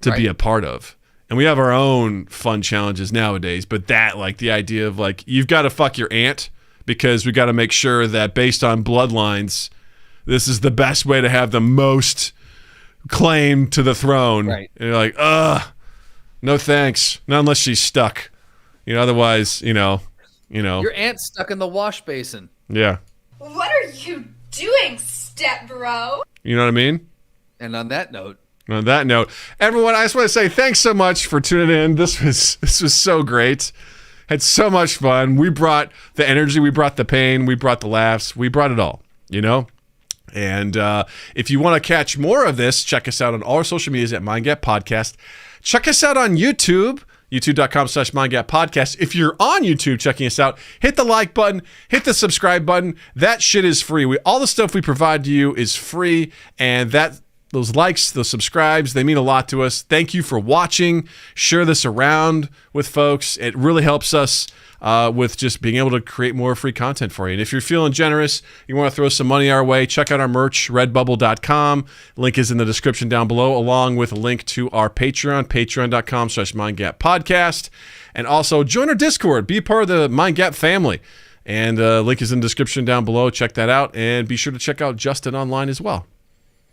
to be a part of. And we have our own fun challenges nowadays, but that, like, the idea of, like, you've got to fuck your aunt because we got to make sure that based on bloodlines, this is the best way to have the most claim to the throne. Right. And you're like, no thanks. Not unless she's stuck. Otherwise, Your aunt's stuck in the wash basin. Yeah. What are you doing, step bro? You know what I mean? And on that note, everyone, I just want to say thanks so much for tuning in. This was so great. Had so much fun. We brought the energy, we brought the pain, we brought the laughs, we brought it all, And if you want to catch more of this, check us out on all our social medias at MindGap Podcast. Check us out on YouTube, youtube.com/MindGap Podcast. If you're on YouTube checking us out, hit the like button, hit the subscribe button. That shit is free. All the stuff we provide to you is free, and those likes, those subscribes, they mean a lot to us. Thank you for watching. Share this around with folks. It really helps us with just being able to create more free content for you. And if you're feeling generous, you want to throw some money our way, check out our merch, redbubble.com. Link is in the description down below, along with a link to our Patreon, patreon.com/MindGapPodcast. And also join our Discord. Be part of the MindGap family. And link is in the description down below. Check that out. And be sure to check out Justin online as well.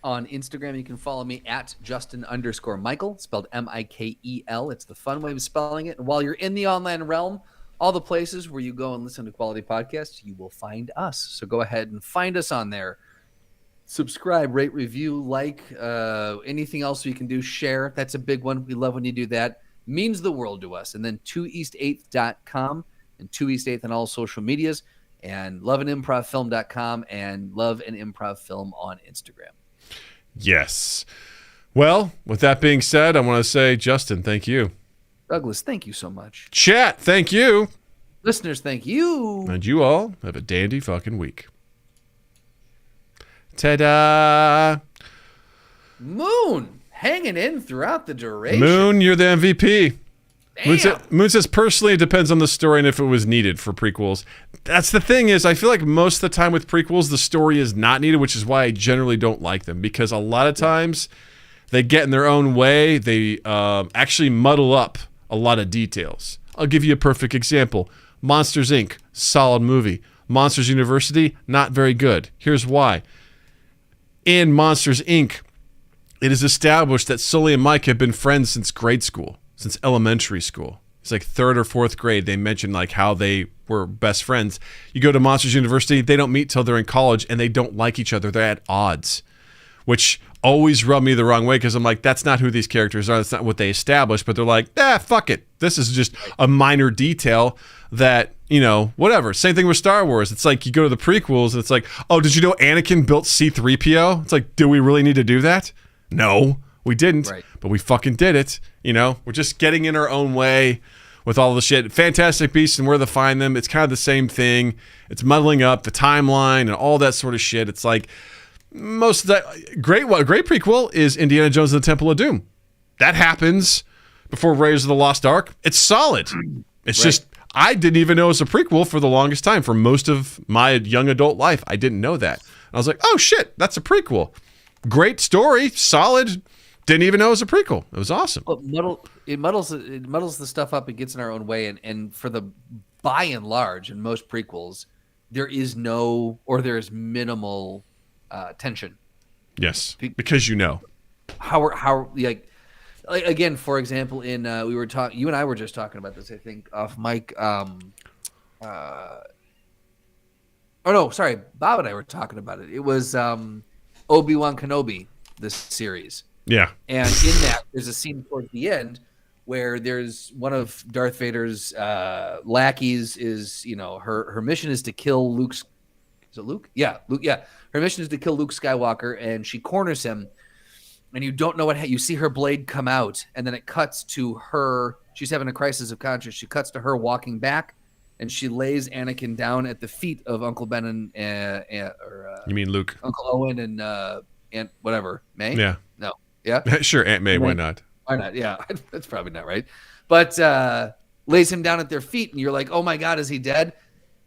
On Instagram, you can follow me at Justin_Michael, spelled Mikel. It's the fun way of spelling it. And while you're in the online realm, all the places where you go and listen to quality podcasts, you will find us. So go ahead and find us on there. Subscribe, rate, review, like, anything else you can do, share. That's a big one. We love when you do that. Means the world to us. And then 2east8th.com and 2east8th on all social medias, and loveanimprovfilm.com and loveanimprovfilm on Instagram. Yes. Well, with that being said, I want to say, Justin, thank you. Douglas, thank you so much. Chat, thank you. Listeners, thank you. And you all have a dandy fucking week. Ta-da! Moon, hanging in throughout the duration. Moon, you're the MVP. Damn. Moon says, personally, it depends on the story and if it was needed for prequels. That's the thing is, I feel like most of the time with prequels, the story is not needed, which is why I generally don't like them. Because a lot of times, they get in their own way. They actually muddle up a lot of details. I'll give you a perfect example. Monsters, Inc., solid movie. Monsters University, not very good. Here's why. In Monsters, Inc., it is established that Sully and Mike have been friends since grade school, since elementary school. It's like 3rd or 4th grade. They mentioned like how they were best friends. You go to Monsters University, they don't meet till they're in college, and they don't like each other. They're at odds, which always rubbed me the wrong way because I'm like, that's not who these characters are. That's not what they established. But they're like, fuck it. This is just a minor detail that, you know, whatever. Same thing with Star Wars. It's like you go to the prequels and it's like, oh, did you know Anakin built C-3PO? It's like, do we really need to do that? No, we didn't. Right. But we fucking did it. You know, we're just getting in our own way with all the shit. Fantastic Beasts and Where to Find Them. It's kind of the same thing. It's muddling up the timeline and all that sort of shit. It's like, most of that great prequel is Indiana Jones and the Temple of Doom. That happens before Raiders of the Lost Ark. It's solid. It's just I didn't even know it was a prequel for the longest time. For most of my young adult life, I didn't know that. I was like, oh shit, that's a prequel. Great story, solid. Didn't even know it was a prequel. It was awesome. Well, it muddles the stuff up. It gets in our own way, and for the by and large, in most prequels, there is minimal tension. Yes, because you know how again, for example, in we were talking, you and I were just talking about this, I think, off mic. Oh no, sorry, Bob and I were talking about it. It was Obi-Wan Kenobi, this series. Yeah, and in that, there's a scene towards the end where there's one of Darth Vader's lackeys is, you know, her mission is to kill Luke's. Is it Luke? Yeah, Luke. Yeah, her mission is to kill Luke Skywalker, and she corners him, and you don't know what you see her blade come out, and then it cuts to her. She's having a crisis of conscience. She cuts to her walking back, and she lays Anakin down at the feet of Uncle Ben and you mean Luke, Uncle Owen, and Aunt whatever May. Yeah. No. Yeah. Sure, Aunt May. Why not? Why not? Yeah, that's probably not right. But lays him down at their feet, and you're like, oh my God, is he dead?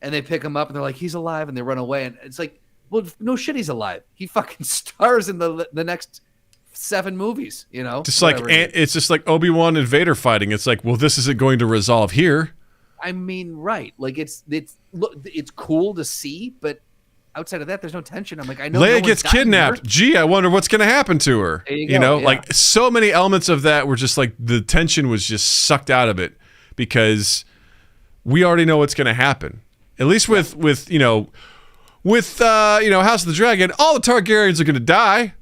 And they pick him up, and they're like, he's alive, and they run away. And it's like, well, no shit, he's alive. He fucking stars in the next 7 movies, you know? Just like, it's just like Obi-Wan and Vader fighting. It's like, well, this isn't going to resolve here. I mean, right. Like, it's cool to see, but outside of that, there's no tension. I'm like, I know Leia gets kidnapped. Gee, I wonder what's going to happen to her. You know, yeah. Like so many elements of that were just like the tension was just sucked out of it because we already know what's going to happen. At least with House of the Dragon, all the Targaryens are going to die,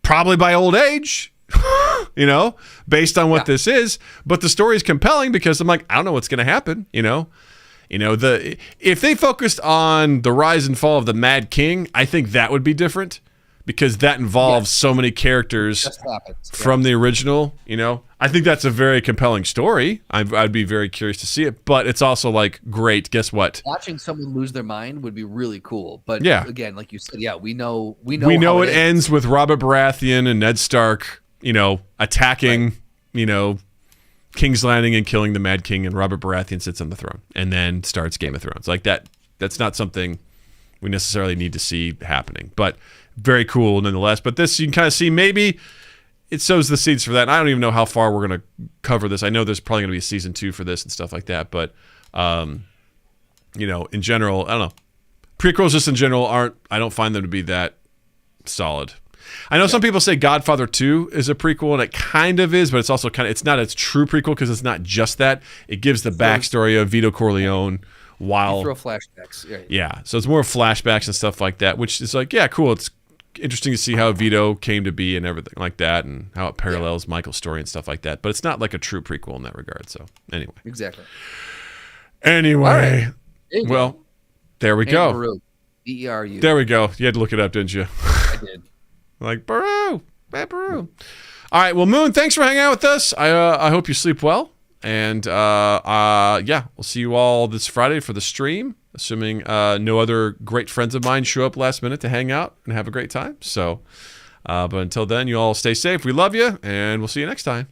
probably by old age. You know, based on what this is, but the story is compelling because I'm like, I don't know what's going to happen. If they focused on the rise and fall of the Mad King, I think that would be different because that involves so many characters from the original. You know, I think that's a very compelling story. I'd be very curious to see it, but it's also like, great. Guess what? Watching someone lose their mind would be really cool. But again, like you said, we know it ends with Robert Baratheon and Ned Stark, attacking, King's Landing and killing the Mad King, and Robert Baratheon sits on the throne and then starts Game of Thrones. Like that. That's not something we necessarily need to see happening, but very cool nonetheless. But this, you can kind of see, maybe it sows the seeds for that. And I don't even know how far we're going to cover this. I know there's probably going to be a season 2 for this and stuff like that. But, in general, I don't know. Prequels just in general I don't find them to be that solid. I know some people say Godfather 2 is a prequel, and it kind of is, but it's also it's not a true prequel because it's not just that. It gives the backstory of Vito Corleone while... Throw flashbacks. Right. Yeah, so it's more flashbacks and stuff like that, which is like, yeah, cool. It's interesting to see how Vito came to be and everything like that, and how it parallels Michael's story and stuff like that. But it's not like a true prequel in that regard. So anyway. Exactly. Anyway. There you go. Well, there we go. Baru. B-E-R-U. There we go. You had to look it up, didn't you? I did. Like, Baru. Baru. All right. Well, Moon, thanks for hanging out with us. I hope you sleep well. And yeah, we'll see you all this Friday for the stream, assuming no other great friends of mine show up last minute to hang out and have a great time. So, but until then, you all stay safe. We love you, and we'll see you next time.